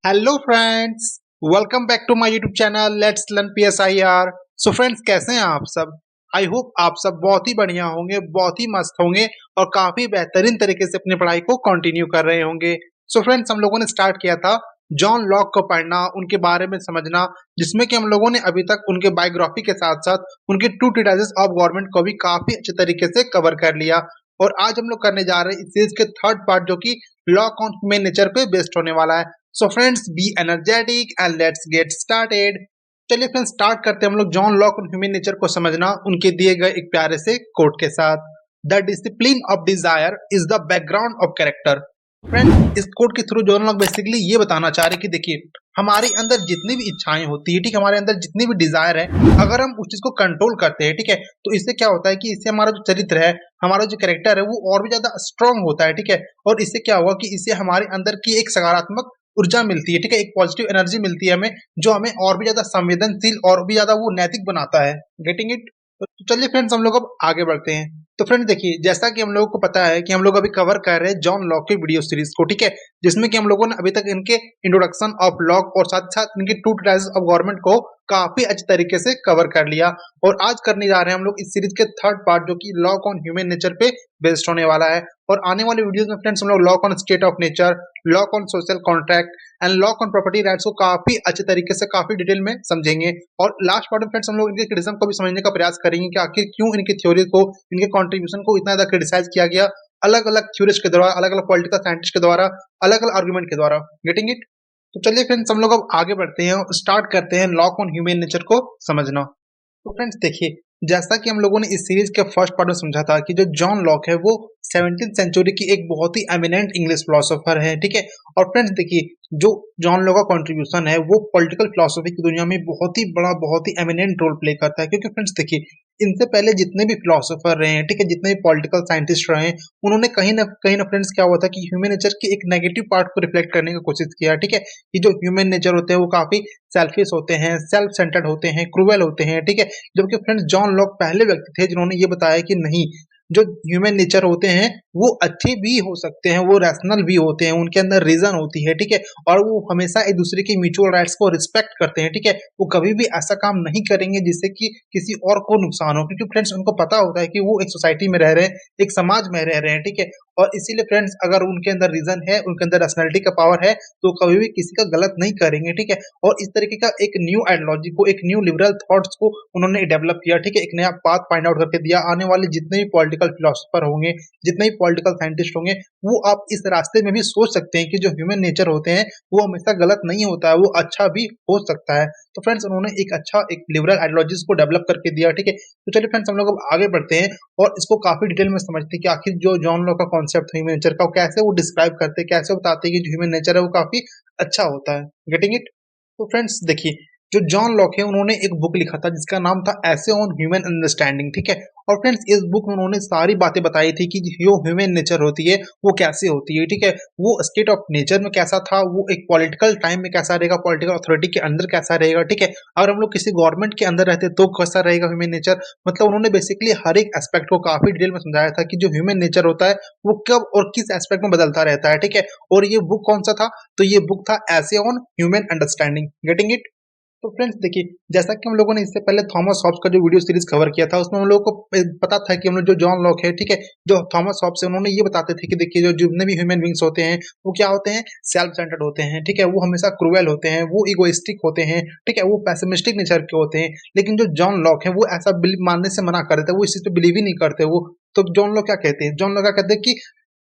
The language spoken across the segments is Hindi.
Hello friends, welcome back to my YouTube channel let's learn PSIR. So friends, कैसे हैं आप सब? आई होप आप सब बहुत ही बढ़िया होंगे, बहुत ही मस्त होंगे और काफी बेहतरीन तरीके से अपनी पढ़ाई को कंटिन्यू कर रहे होंगे। सो फ्रेंड्स, हम लोगों ने स्टार्ट किया था जॉन लॉक को पढ़ना, उनके बारे में समझना, जिसमें कि हम लोगों ने अभी तक उनके बायोग्राफी के साथ साथ उनके टू ट्रीटाइजेस ऑफ गवर्नमेंट को भी काफी अच्छे तरीके से कवर कर लिया। और आज हम लोग करने जा रहे हैं इस सीरीज के थर्ड पार्ट, जो कि लॉक ऑन ह्यूमन नेचर पे बेस्ड होने वाला है। So friends, be energetic and let's get started. चलिए फ्रेंड्स, स्टार्ट करते हैं हम लोग जॉन लॉक और ह्यूमन नेचर को समझना उनके दिए गए एक प्यारे से कोट के साथ। The discipline of desire is the background of character. Friends, इस कोट के थ्रू जॉन लॉक बेसिकली ये बताना चाह रहे हैं कि देखिए, हमारे अंदर जितनी भी इच्छाएं होती है, ठीक है, हमारे अंदर जितनी भी डिजायर है, अगर हम उस चीज को कंट्रोल करते हैं, ठीक है, तो इससे क्या होता है कि इससे हमारा जो चरित्र है, हमारा जो कैरेक्टर है, वो और भी ज्यादा स्ट्रांग होता है, ठीक है। और इससे क्या होगा कि इससे हमारे अंदर की एक सकारात्मक ऊर्जा मिलती है, ठीक है, एक पॉजिटिव एनर्जी मिलती है हमें, जो हमें और भी ज्यादा संवेदनशील और भी ज्यादा वो नैतिक बनाता है। Getting it? तो चलिए फ्रेंड्स, हम लोग अब आगे बढ़ते हैं। तो फ्रेंड्स देखिए, जैसा कि हम लोगों को पता है कि हम लोग अभी कवर कर रहे हैं जॉन लॉक की वीडियो सीरीज को, ठीक है, जिसमें कि हम लोगों ने अभी तक इनके इंट्रोडक्शन ऑफ लॉक और साथ साथ इनके टू ट्राइज ऑफ गवर्नमेंट को काफी अच्छे तरीके से कवर कर लिया। और आज करने जा रहे हैं हम लोग इस सीरीज के थर्ड पार्ट, जो कि लॉक ऑन ह्यूमन नेचर पे बेस्ड होने वाला है। और आने वाले वीडियोस में फ्रेंड्स हम लोग lock on state of nature, lock on social contract and lock on property rights को काफी अच्छे तरीके से काफी डिटेल में समझेंगे। और लास्ट पार्ट में फ्रेंड्स हम लोग इनके क्रिटिसिज्म को भी समझने का प्रयास करेंगे कि आखिर क्यों इनकी थ्योरी को, इनके कंट्रीब्यूशन को इतना ज्यादा क्रिटिसाइज किया गया, अलग अलग थ्योरिस्ट के द्वारा, अलग अलग पॉलिटिकल साइंटिस्ट के द्वारा, अलग अलग आर्गुमेंट के द्वारा। Getting it? तो चलिए फ्रेंड्स, हम लोग अब आगे बढ़ते हैं और स्टार्ट करते हैं लॉक ऑन ह्यूमन नेचर को समझना। तो फ्रेंड्स देखिए, जैसा कि हम लोगों ने इस सीरीज के फर्स्ट पार्ट में समझा था कि जो जॉन लॉक है वो 17th सेंचुरी की एक बहुत ही एमिनेंट इंग्लिश फिलोसोफर है, ठीक है। और फ्रेंड्स देखिए, जो जॉन लॉक का कंट्रीब्यूशन है वो पॉलिटिकल फिलोसफी की दुनिया में बहुत ही बड़ा, बहुत ही एमिनेंट रोल प्ले करता है। क्योंकि फ्रेंड्स देखिए, इनसे पहले जितने भी फिलोसोफर रहे हैं, ठीक है, जितने भी पॉलिटिकल साइंटिस्ट रहे हैं, उन्होंने कहीं ना फ्रेंड्स क्या हुआ था कि ह्यूमन नेचर के एक नेगेटिव पार्ट को रिफ्लेक्ट करने की कोशिश किया, ठीक है, कि जो ह्यूमन नेचर होते हैं वो काफी सेल्फिश होते हैं, सेल्फ सेंटर्ड होते हैं, क्रूएल होते हैं, ठीक है। जबकि फ्रेंड्स जॉन लॉक पहले व्यक्ति थे जिन्होंने ये बताया कि नहीं, जो ह्यूमन नेचर होते हैं वो अच्छे भी हो सकते हैं, वो रैशनल भी होते हैं, उनके अंदर रीजन होती है, ठीक है। और वो हमेशा एक दूसरे की म्यूचुअल राइट्स को रिस्पेक्ट करते हैं, ठीक है। वो कभी भी ऐसा काम नहीं करेंगे जिससे कि किसी और को नुकसान हो, क्योंकि फ्रेंड्स उनको पता होता है कि वो एक सोसाइटी में रह रहे हैं, एक समाज में रह रहे हैं, ठीक है। और इसीलिए फ्रेंड्स, अगर उनके अंदर रीजन है, उनके अंदर रैशनैलिटी का पावर है, तो कभी भी किसी का गलत नहीं करेंगे, ठीक है। और इस तरीके का एक न्यू आइडियोलॉजी को, एक न्यू लिबरल थॉट्स को उन्होंने डेवलप किया, ठीक है, एक नया पाथ फाइंड आउट करके दिया। आने वाले जितने भी पॉलिटिकल फिलोसोफर होंगे, जितने भी पॉलिटिकल साइंटिस्ट होंगे, वो आप इस रास्ते में भी सोच सकते हैं कि जो ह्यूमन नेचर होते हैं वो हमेशा गलत नहीं होता है, वो अच्छा भी हो सकता है। तो फ्रेंड्स उन्होंने एक अच्छा, एक लिबरल आइडियोलॉजीज को डेवलप करके दिया, ठीक है। तो चलिए फ्रेंड्स, हम लोग अब आगे बढ़ते हैं और इसको काफी डिटेल में समझते हैं कि आखिर जो जॉन लॉक का कॉन्सेप्ट है ह्यूमन नेचर का, वो कैसे वो डिस्क्राइब करते हैं, कैसे बताते हैं कि जो ह्यूमन नेचर है वो काफी अच्छा होता है। Getting it? तो फ्रेंड्स देखिए, जो जॉन लॉक है उन्होंने एक बुक लिखा था जिसका नाम था ऐसे ऑन ह्यूमन अंडरस्टैंडिंग, ठीक है। और फ्रेंड्स इस बुक में उन्होंने सारी बातें बताई थी कि जो ह्यूमन नेचर होती है वो कैसे होती है, ठीक है। वो स्टेट ऑफ नेचर में कैसा था, वो एक पॉलिटिकल टाइम में कैसा रहेगा, पॉलिटिकल अथॉरिटी के अंदर कैसा रहेगा, ठीक है। अगर हम लोग किसी गवर्नमेंट के अंदर रहते तो कैसा रहेगा ह्यूमन नेचर। मतलब उन्होंने बेसिकली हर एक एस्पेक्ट को काफी डिटेल में समझाया था कि जो ह्यूमन नेचर होता है वो कब और किस एस्पेक्ट में बदलता रहता है, ठीक है। और ये बुक कौन सा था? तो ये बुक था ऐसे on human understanding. Getting it? तो फ्रेंड्स देखिए, जैसा कि हम लोगों ने इससे पहले थॉमस हॉब्स का जो वीडियो सीरीज कवर किया था, उसमें हम लोगों को पता था कि हम लोग जो जॉन लॉक है, ठीक है, जो थॉमस हॉब्स है, उन्होंने ये बताते थे कि देखिए, जो जितने भी ह्यूमन बींग्स होते हैं वो क्या होते हैं, सेल्फ सेंटर्ड होते हैं, ठीक है, वो हमेशा क्रूएल होते हैं, वो इगोइस्टिक होते हैं, ठीक है, वो पैसिमिस्टिक नेचर के होते हैं। लेकिन जो जॉन लॉक है वो ऐसा मानने से मना कर देते हैं, वो इस चीज पे बिलीव ही नहीं करते वो। तो जॉन लॉक क्या कहते हैं? जॉन लॉक क्या कहते हैं कि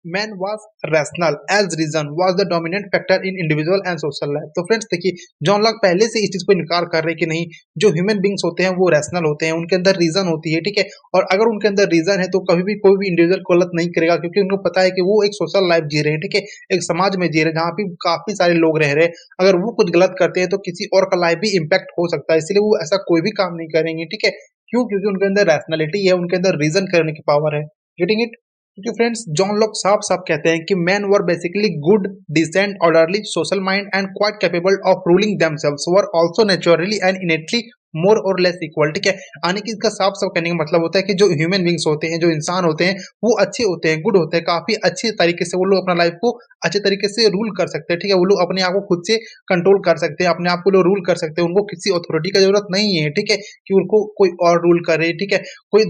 man was rational as reason was the dominant factor in individual and social life। तो फ्रेंड्स देखिए, जॉन लॉक पहले से इस चीज को इनकार कर रहे हैं कि नहीं, जो ह्यूमन बींग्स होते हैं वो रैशनल होते हैं, उनके अंदर रीजन होती है, ठीक है। और अगर उनके अंदर रीजन है तो कभी भी कोई भी इंडिविजुअल गलत नहीं करेगा, क्योंकि उनको पता है कि वो एक सोशल लाइफ जी रहे हैं, ठीक है, एक समाज में जी रहे हैं जहाँ पे काफी सारे लोग रह रहे हैं। अगर वो कुछ गलत करते हैं तो किसी और का लाइफ भी इम्पैक्ट हो सकता है, इसलिए वो ऐसा कोई भी काम नहीं करेंगे, ठीक है। क्यों? क्योंकि उनके अंदर रैशनैलिटी है, उनके अंदर रीजन करने की पावर है। Getting it? क्योंकि फ्रेंड्स जॉन लॉक साफ साफ कहते हैं कि man were basically good, decent, orderly, social mind and quite capable of ruling themselves, were also naturally and innately more or less equal, ठीक है। यानी कि इसका साफ साफ कहने का मतलब होता है कि जो ह्यूमन बींग्स होते हैं, जो इंसान होते हैं, वो अच्छे होते हैं, गुड होते हैं, काफी अच्छे तरीके से वो लोग अपना लाइफ को अच्छे तरीके से रूल कर सकते हैं, ठीक है। वो लोग अपने आप को खुद से कंट्रोल कर सकते हैं, अपने आप को लोग रूल कर सकते हैं, उनको किसी अथॉरिटी की जरूरत नहीं है, ठीक है, कि उनको कोई और रूल करे, ठीक है। कोई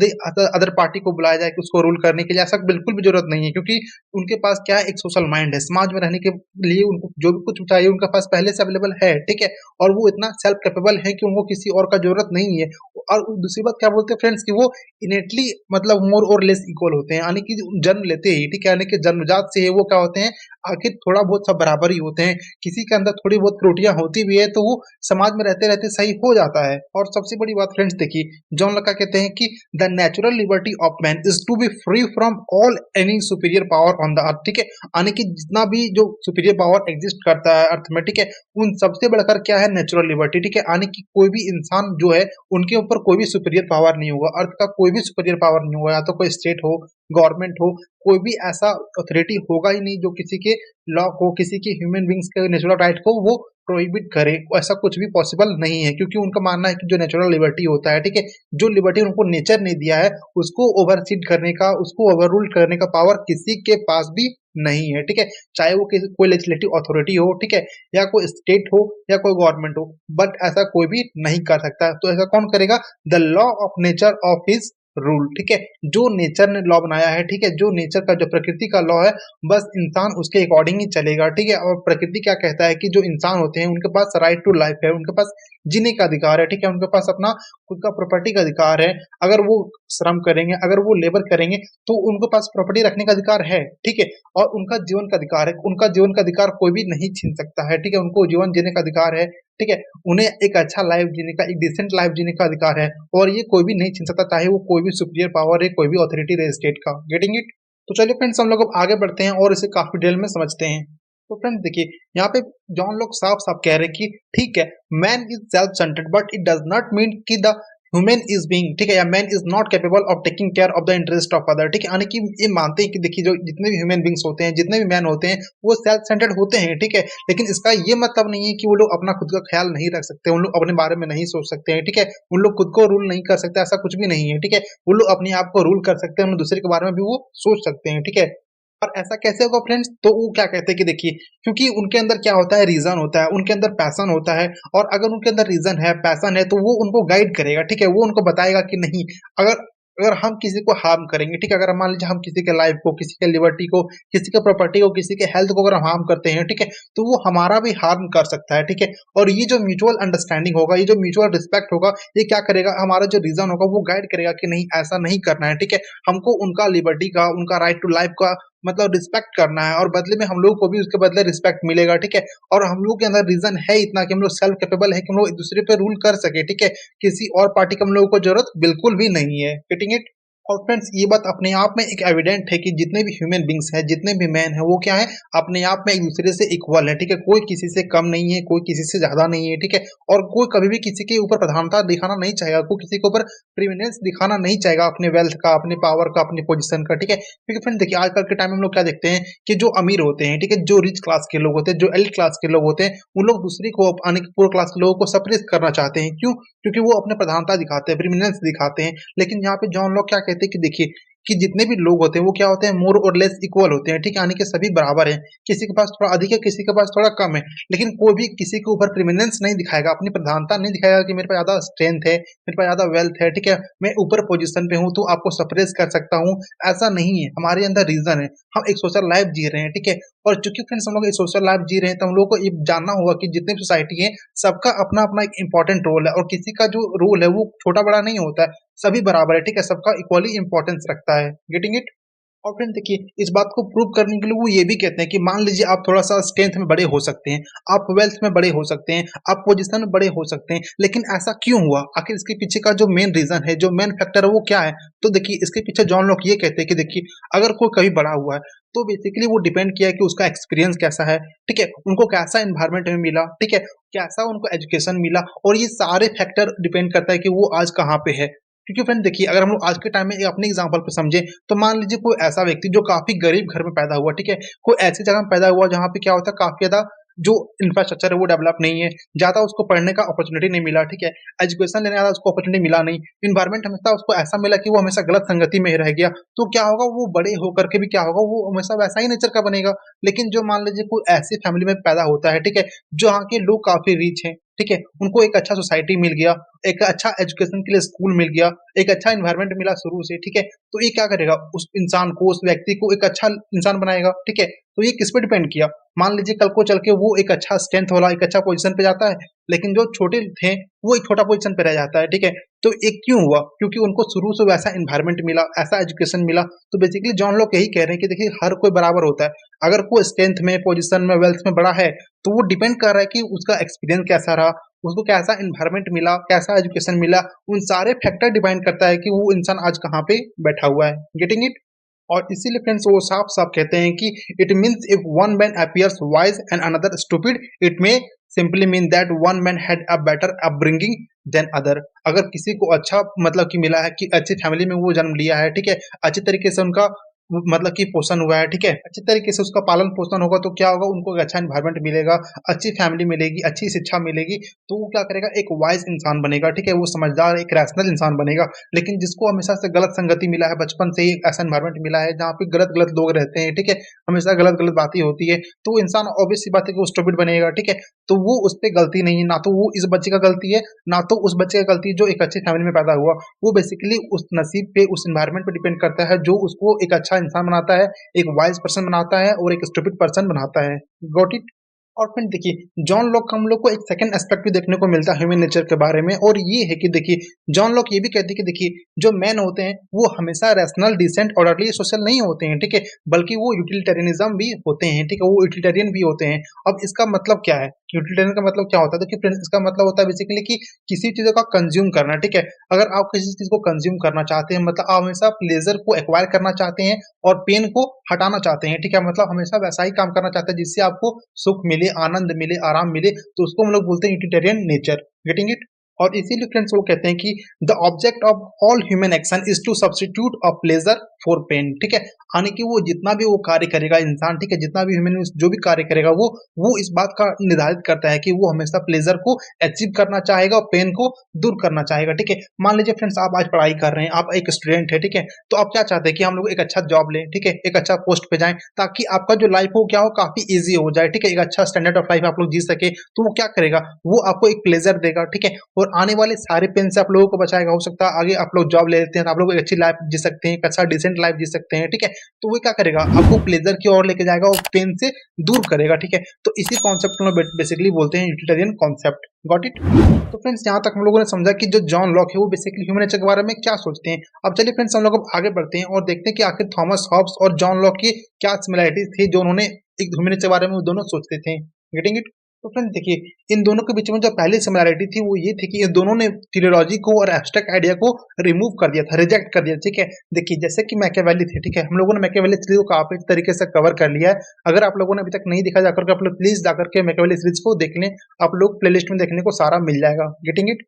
अदर पार्टी को बुलाया जाए कि उसको रूल करने के लिए, ऐसा बिल्कुल भी जरूरत नहीं है, क्योंकि उनके पास क्या है, एक सोशल माइंड है, समाज में रहने के लिए उनको जो भी कुछ चाहिए उनके पास पहले से अवेलेबल है, ठीक है। और वो इतना सेल्फ कैपेबल है कि उनको किसी और का जरूरत नहीं है। और दूसरी बात क्या बोलते हैं फ्रेंड्स, कि वो इनेटली मतलब मोर और लेस इक्वल होते हैं, यानी कि जन्म लेते ही, ठीक है, यानी कि जन्मजात से ही वो क्या होते हैं, आखिर थोड़ा बहुत सब बराबर ही होते हैं। किसी के अंदर थोड़ी बहुत त्रुटियां होती भी है तो वो समाज में रहते रहते सही हो जाता है। और सबसे बड़ी बात फ्रेंड्स देखिए, जॉन लका कहते हैं कि the natural liberty of man is to be free from all any superior power on the earth, ठीक है। यानी कि जितना भी जो सुपीरियर पावर एग्जिस्ट करता है अर्थ में, ठीक है, उन सबसे बढ़कर क्या है, नेचुरल लिबर्टी, ठीक है। यानी कि कोई भी इंसान जो है उनके ऊपर कोई भी सुपीरियर पावर नहीं होगा, अर्थ का कोई भी सुपीरियर पावर नहीं होगा, या तो कोई स्टेट हो, गवर्नमेंट हो, कोई भी ऐसा अथॉरिटी होगा ही नहीं जो किसी के लॉ को, किसी के ह्यूमन बींग्स के नेचुरल राइट को वो प्रोहिबिट करे। ऐसा कुछ भी पॉसिबल नहीं है, क्योंकि उनका मानना है कि जो नेचुरल लिबर्टी होता है, ठीक है, जो लिबर्टी उनको नेचर ने दिया है, उसको ओवरसीड करने का, उसको ओवररूल करने का पावर किसी के पास भी नहीं है, ठीक है। चाहे वो कोई लेजिस्लेटिव अथॉरिटी हो, ठीक है, या कोई स्टेट हो, या कोई गवर्नमेंट हो, बट ऐसा कोई भी नहीं कर सकता। तो ऐसा कौन करेगा, the law of nature of his rule, ठीक है। जो नेचर ने लॉ बनाया है, ठीक है, जो नेचर का, जो प्रकृति का लॉ है, बस इंसान उसके अकॉर्डिंग ही चलेगा, ठीक है। और प्रकृति क्या कहता है कि जो इंसान होते हैं उनके पास राइट टू लाइफ है, उनके पास जीने का अधिकार है, ठीक है, उनके पास अपना खुद का प्रॉपर्टी का अधिकार है। अगर वो श्रम करेंगे, अगर वो लेबर करेंगे, तो उनके पास प्रॉपर्टी रखने का अधिकार है, ठीक है। और उनका जीवन का अधिकार है, उनका जीवन का अधिकार कोई भी नहीं छीन सकता है, ठीक है। उनको जीवन जीने का अधिकार है, ठीक है। उन्हें एक अच्छा लाइफ जीने का, एक डिसेंट लाइफ जीने का अधिकार है, और ये कोई भी नहीं छीन सकता, चाहे वो कोई भी सुपीरियर पावर है, कोई भी अथॉरिटी रहे स्टेट का। Getting it? तो चलिए फ्रेंड्स, हम लोग अब आगे बढ़ते हैं और इसे काफी डिटेल में समझते हैं। तो फ्रेंड्स देखिए, यहाँ पे जॉन लोग साफ साफ कह रहे हैं कि ठीक है, man is self centred but it does not mean कि द ह्यूमन इज बीइंग, ठीक है, या man is not capable of taking care of the interest of other, ठीक है। यानी कि ये मानते हैं कि देखिए, जो जितने भी ह्यूमन बींग्स होते हैं, जितने भी मैन होते हैं, वो सेल्फ सेंटर्ड होते हैं, ठीक है। लेकिन इसका ये मतलब नहीं है कि वो लोग अपना खुद का ख्याल नहीं रख सकते, उन लोग अपने बारे में नहीं सोच सकते हैं, ठीक है। उन लोग खुद को रूल नहीं कर सकते, ऐसा कुछ भी नहीं है, ठीक है। वो लोग अपने आप को रूल कर सकते हैं, उन दूसरे के बारे में भी वो सोच सकते हैं, ठीक है। और ऐसा कैसे होगा फ्रेंड्स, तो वो क्या कहते हैं कि देखिए, क्योंकि उनके अंदर क्या होता है, रीजन होता है, उनके अंदर पैशन होता है। और अगर उनके अंदर रीजन है, पैशन है, तो वो उनको गाइड करेगा, ठीक है। वो उनको बताएगा कि नहीं, अगर अगर हम किसी को हार्म करेंगे, ठीक है, अगर मान लीजिए हम किसी के लाइफ को, किसी के लिबर्टी को, किसी के प्रॉपर्टी को, किसी के हेल्थ को अगर हम हार्म करते हैं, ठीक है, तो वो हमारा भी हार्म कर सकता है, ठीक है। और ये जो म्यूचुअल अंडरस्टैंडिंग होगा, ये जो म्यूचुअल रिस्पेक्ट होगा, ये क्या करेगा, हमारा जो रीजन होगा वो गाइड करेगा कि नहीं, ऐसा नहीं करना है, ठीक है। हमको उनका लिबर्टी का, उनका राइट टू लाइफ का मतलब रिस्पेक्ट करना है, और बदले में हम लोग को भी उसके बदले रिस्पेक्ट मिलेगा, ठीक है। और हम लोग के अंदर रीजन है इतना कि हम लोग सेल्फ कैपेबल है कि हम लोग एक दूसरे पे रूल कर सके, ठीक है। किसी और पार्टी का हम लोगों को जरूरत बिल्कुल भी नहीं है। Getting it? और फ्रेंड्स, ये बात अपने आप में एक एविडेंट है कि जितने भी ह्यूमन बींग्स हैं, जितने भी मैन हैं, वो क्या है, अपने आप में एक दूसरे से इक्वल है, ठीक है। कोई किसी से कम नहीं है, कोई किसी से ज्यादा नहीं है, ठीक है। और कोई कभी भी किसी के ऊपर प्रधानता दिखाना नहीं चाहेगा, कोई किसी के ऊपर प्रीमिनेंस दिखाना नहीं चाहेगा, अपने वेल्थ का, अपने पावर का, अपनी पोजीशन का, ठीक है। क्योंकि फ्रेंड देखिए, आजकल के टाइम में हम लोग क्या देखते हैं कि जो अमीर होते हैं, ठीक है, जो रिच क्लास के लोग होते हैं, जो एलिट क्लास के लोग होते हैं, उन लोग दूसरे को, आने के पुअर क्लास के लोगों को सप्रेस करना चाहते हैं। क्यों? क्योंकि वो अपने प्रधानता दिखाते हैं, प्रीमिनेंस दिखाते हैं। लेकिन यहाँ पे जॉन लॉक क्या कहते हैं कि देखिए, कि जितने भी लोग होते हैं वो क्या होते हैं, मोर और लेस इक्वल होते हैं, ठीक है। यानी कि सभी बराबर हैं, किसी के पास थोड़ा अधिक है, किसी के पास थोड़ा कम है, लेकिन कोई भी किसी के ऊपर प्रीमिनेंस नहीं दिखाएगा, अपनी प्रधानता नहीं दिखाएगा कि मेरे पास ज्यादा स्ट्रेंथ है, मेरे पास ज्यादा वेल्थ है, ठीक है, मैं ऊपर पोजीशन पे हूँ तो आपको सप्रेस कर सकता हूँ। ऐसा नहीं है, हमारे अंदर रीजन है, हम एक सोशल लाइफ जी रहे हैं, ठीक है। और चूंकि फ्रेंड्स हम लोग एक सोशल लाइफ जी रहे हैं, तो हम लोग को ये जानना होगा कि जितने भी सोसाइटी है, सबका अपना अपना एक इंपॉर्टेंट रोल है, और किसी का जो रोल है वो छोटा बड़ा नहीं होता है, सभी बराबर है, ठीक है, सबका इक्वली इंपॉर्टेंस रखता है। Getting it? और फ्रेंड देखिए, इस बात को प्रूव करने के लिए वो ये भी कहते हैं कि मान लीजिए आप थोड़ा सा स्ट्रेंथ में बड़े हो सकते हैं, आप वेल्थ में बड़े हो सकते हैं, आप पोजीशन में बड़े हो सकते हैं, लेकिन ऐसा क्यों हुआ, आखिर इसके पीछे का जो मेन रीजन है, जो मेन फैक्टर है, वो क्या है। तो देखिए, इसके पीछे जॉन लॉक ये कहते हैं कि देखिए, अगर कोई कभी बड़ा हुआ है, तो बेसिकली वो डिपेंड किया है कि उसका एक्सपीरियंस कैसा है, ठीक है, उनको कैसा एनवायरमेंट में मिला, ठीक है, कैसा उनको एजुकेशन मिला, और ये सारे फैक्टर डिपेंड करता है कि वो आज कहाँ पे है। क्योंकि फ्रेंड देखिए, अगर हम लोग आज के टाइम में अपने एग्जांपल पे समझे, तो मान लीजिए कोई ऐसा व्यक्ति जो काफी गरीब घर में पैदा हुआ, ठीक है, कोई ऐसी जगह में पैदा हुआ जहाँ पे क्या होता है, काफी ज्यादा जो इंफ्रास्ट्रक्चर है वो डेवलप नहीं है, ज़्यादा उसको पढ़ने का अपॉर्चुनिटी नहीं मिला, ठीक है? एजुकेशन लेने ज़्यादा उसको अपॉर्चुनिटी मिला नहीं, एनवायरनमेंट हमेशा उसको ऐसा मिला कि वो हमेशा गलत संगति में ही रह गया, तो क्या होगा वो बड़े होकर के भी क्या होगा वो हमेशा वैसा ही नेचर का बनेगा। लेकिन जो मान लीजिए कोई ऐसी फैमिली में पैदा होता है, ठीक है? जहाँ के लोग काफ़ी रिच हैं, ठीक है? उनको एक अच्छा सोसाइटी मिल गया, एक अच्छा एजुकेशन के लिए स्कूल मिल गया, एक अच्छा एनवायरनमेंट मिला शुरू से, ठीक है? तो ये क्या करेगा उस इंसान को, उस व्यक्ति को एक अच्छा इंसान बनाएगा, ठीक है? तो ये किस पे डिपेंड किया? मान लीजिए कल को चल के वो एक अच्छा स्ट्रेंथ वाला एक अच्छा पोज़ीशन पे जाता है, लेकिन जो छोटे थे वो एक छोटा पोज़ीशन पे रह जाता है, ठीक है? तो ये क्यों हुआ? क्योंकि उनको शुरू से वैसा एनवायरनमेंट मिला, ऐसा एजुकेशन मिला। तो बेसिकली जॉन लोग यही कह रहे हैं कि देखिए हर कोई बराबर होता है। अगर कोई स्ट्रेंथ में, पोज़ीशन में, वेल्थ में बड़ा है, तो वो डिपेंड कर रहा है कि उसका एक्सपीरियंस कैसा रहा, उसको कैसा एनवायरनमेंट मिला, कैसा एजुकेशन मिला, उन सारे फैक्टर डिफाइन करता है कि वो इंसान आज कहाँ पे बैठा हुआ है। Getting it? और इसीलिए फ्रेंड्स वो साफ-साफ कहते हैं कि it means if one man appears wise and another stupid, it may simply mean that one man had a better upbringing than other. अगर किसी को अच्छा मतलब कि मिला है कि अच्छी फैमिली में वो जन्म लिया है, ठीक है? अच्छी तरीके से उनका मतलब कि पोषण हुआ है, ठीक है? अच्छी तरीके से उसका पालन-पोषण होगा तो क्या होगा उनको एक अच्छा एनवायरनमेंट मिलेगा, अच्छी फैमिली मिलेगी, अच्छी शिक्षा मिलेगी, तो वो क्या करेगा एक वाइज़ इंसान बनेगा, ठीक है? वो समझदार एक रैशनल इंसान बनेगा। लेकिन जिसको हमेशा से गलत संगति मिला है, बचपन से ही ऐसा एनवायरनमेंट मिला है जहाँ पे गलत-गलत लोग रहते हैं, ठीक है? हमेशा गलत-गलत बातें होती है, तो वो इंसान ऑब्वियस सी बात है कि वो स्टूपिड बनेगा, ठीक है? तो वो उसपे गलती नहीं है, ना तो वो इस बच्चे का गलती है, ना तो उस बच्चे का गलती है जो एक अच्छी फैमिली में पैदा हुआ। वो बेसिकली उस नसीब पे, उस एनवायरनमेंट पे डिपेंड करता है जो उसको एक अच्छा इंसान बनाता है, एक वाइज़ पर्सन बनाता है और एक स्टूपिड पर्सन बनाता है। Got it? और फिर देखिए जॉन लॉक का हम लोग को एक सेकंड एस्पेक्ट भी देखने को मिलता है ह्यूमन नेचर के बारे में, और ये है कि देखिए जॉन लॉक ये भी कहते हैं कि देखिए जो मैन होते हैं वो हमेशा रैशनल, डिसेंट, ऑर्डरली, सोशल नहीं होते हैं, ठीक है? बल्कि वो यूटिलिटेरियनिज्म भी होते हैं, ठीक है? वो यूटिलिटेरियन भी होते हैं। अब इसका मतलब क्या है? यूटिलिटेरियन का मतलब क्या होता है? देखिए फ्रेंड्स इसका मतलब होता है बेसिकली कि किसी चीज़ का कंज़्यूम करना, ठीक है? अगर आप किसी चीज़ को कंज़्यूम करना चाहते हैं मतलब आप हमेशा प्लेज़र को एक्वायर करना चाहते हैं और पेन को हटाना चाहते हैं, ठीक है? मतलब हमेशा वैसा ही काम करना चाहते हैं जिससे आपको सुख मिले, आनंद मिले, आराम मिले, तो उसको हम लोग बोलते हैं यूटिलिटेरियन नेचर। Getting it? और इसीलिए फ्रेंड्स वो कहते हैं कि the object of all human action is to substitute a pleasure for pain, ठीक है? यानी कि वो जितना भी वो कार्य करेगा इंसान, ठीक है? जितना भी ह्यूमन जो भी कार्य करेगा वो इस बात का निर्धारित करता है कि वो हमेशा प्लेज़र को अचीव करना चाहेगा और पेन को दूर करना चाहेगा, ठीक है? मान लीजिए फ्रेंड्स आप आज पढ़ाई कर रहे हैं, आप एक स्टूडेंट हैं, ठीक है? तो आप क्या चाहते हैं कि हम लोग एक अच्छा जॉब लें, ठीक है? एक अच्छा पोस्ट पे जाएँ ताकि आपका जो लाइफ हो क्या हो काफ़ी ईज़ी हो जाए, ठीक है? एक अच्छा स्टैंडर्ड ऑफ लाइफ आप लोग जी सकें, तो वो क्या करेगा? वो आपको एक प्लेज़र देगा, ठीक है? और आने वाले सारे पेन से आप लोगों को बचाएगा। हो सकता है आगे आप लोग जॉब ले लेते हैं तो आप लोग एक अच्छी लाइफ जी सकते हैं, एक अच्छा डिसेंट लाइफ जी सकते हैं, ठीक है? तो वो क्या करेगा? आपको प्लेज़र की ओर लेके जाएगा और पेन से दूर करेगा, ठीक है? तो इसी कॉन्सेप्ट को हम बेसिकली बोलते हैं यूटिलिटेरियन कॉन्सेप्ट। Got it? तो फ्रेंड्स यहाँ तक हम लोगों ने समझा कि जो जॉन लॉक है वो बेसिकली ह्यूमन नेचर के बारे में क्या सोचते हैं। अब चलिए फ्रेंड्स हम लोग अब आगे बढ़ते हैं और देखते हैं कि आखिर थॉमस हॉब्स और जॉन लॉक की क्या सिमिलैरिटीज़ थी जो उन्होंने एक ह्यूमन नेचर के बारे में वो दोनों सोचते थे। Getting it? तो फ्रेंड्स देखिए इन दोनों के बीच में जो पहली सिमिलैरिटी थी वो ये थी कि इन दोनों ने टेलीलॉजी को और एब्स्ट्रैक्ट आइडिया को रिमूव कर दिया था, रिजेक्ट कर दिया, ठीक है? देखिए जैसे कि मैकियावेली थे, ठीक है? हम लोगों ने मैकियावेली सीरीज को काफ़ी तरीके से कवर कर लिया है। अगर आप लोगों ने अभी तक नहीं देखा जाकर के आप लोग प्लीज़ जाकर के मैकियावेली सीरीज को देख लें, आप लोग प्लेलिस्ट में देखने को सारा मिल जाएगा। Getting it?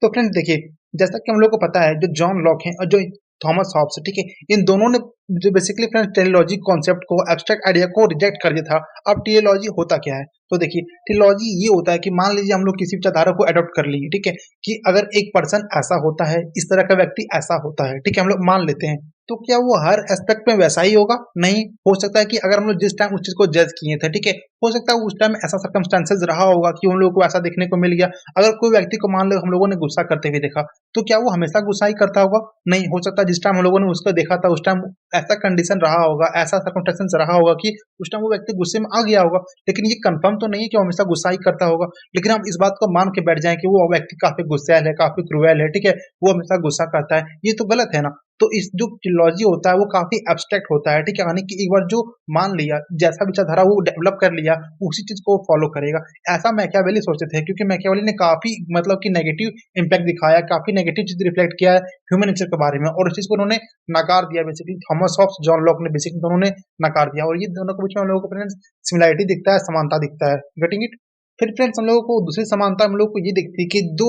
तो फ्रेंड्स देखिए, जैसा कि हम लोग को पता है जो जॉन लॉक हैं और जो थॉमस हॉब्स है, ठीक है? इन दोनों ने जो बेसिकली फ्रेंड्स टेलीलॉजी कॉन्सेप्ट को, एब्स्ट्रैक्ट आइडिया को रिजेक्ट कर दिया था। अब टेलीलॉजी होता क्या है? तो देखिए टेलीलॉजी ये होता है कि मान लीजिए हम लोग किसी विचारधारा को अडॉप्ट कर लिए, ठीक है? कि अगर एक पर्सन ऐसा होता है, इस तरह का व्यक्ति ऐसा होता है, ठीक है? हम लोग मान लेते हैं, तो क्या वो हर एस्पेक्ट में वैसा ही होगा? नहीं, हो सकता है कि अगर हम लोग जिस टाइम उस चीज़ को जज किए थे, ठीक है? हो सकता है उस टाइम ऐसा सर्कमस्टेंसेस रहा होगा कि उन लोगों को ऐसा देखने को मिल गया। अगर कोई व्यक्ति को मान लो हम लोगों ने गुस्सा करते हुए देखा, तो क्या वो हमेशा गुस्सा ही करता होगा? नहीं, हो सकता है जिस टाइम हम लोगों ने उसको देखा था उस टाइम ऐसा कंडीशन रहा होगा, ऐसा सर्कमस्टेंसेस रहा होगा कि उस टाइम वो व्यक्ति गुस्से में आ गया होगा। लेकिन ये कन्फर्म तो नहीं है कि वो हमेशा गुस्सा ही करता होगा। लेकिन हम इस बात को मान के बैठ जाएँ कि वो व्यक्ति काफ़ी गुस्सैल है, काफ़ी क्रूएल है, ठीक है? वो हमेशा गुस्सा करता है, ये तो गलत है ना? तो इस जो टिलॉजी होता है वो काफ़ी एब्स्ट्रैक्ट होता है, ठीक है? यानी कि एक बार जो मान लिया, जैसा विचारधारा वो डेवलप कर लिया, उसी चीज़ को फॉलो करेगा। ऐसा मैकियावेली सोचते थे क्योंकि मैकियावेली ने काफ़ी मतलब कि नेगेटिव इम्पैक्ट दिखाया, काफ़ी नेगेटिव चीज़ रिफ्लेक्ट किया है ह्यूमन नेचर के बारे में, और उस चीज़ को उन्होंने नकार दिया basically. Thomas Hobbes, John Locke ने बेसिकली दोनों ने नकार दिया, और ये दोनों के बीच में हम लोगों को फ्रेंड्स सिमिलैरिटी दिखता है, समानता दिखता है। Getting it? फिर फ्रेंड्स हम लोगों को दूसरी समानता हम लोग को ये दिखती है कि जो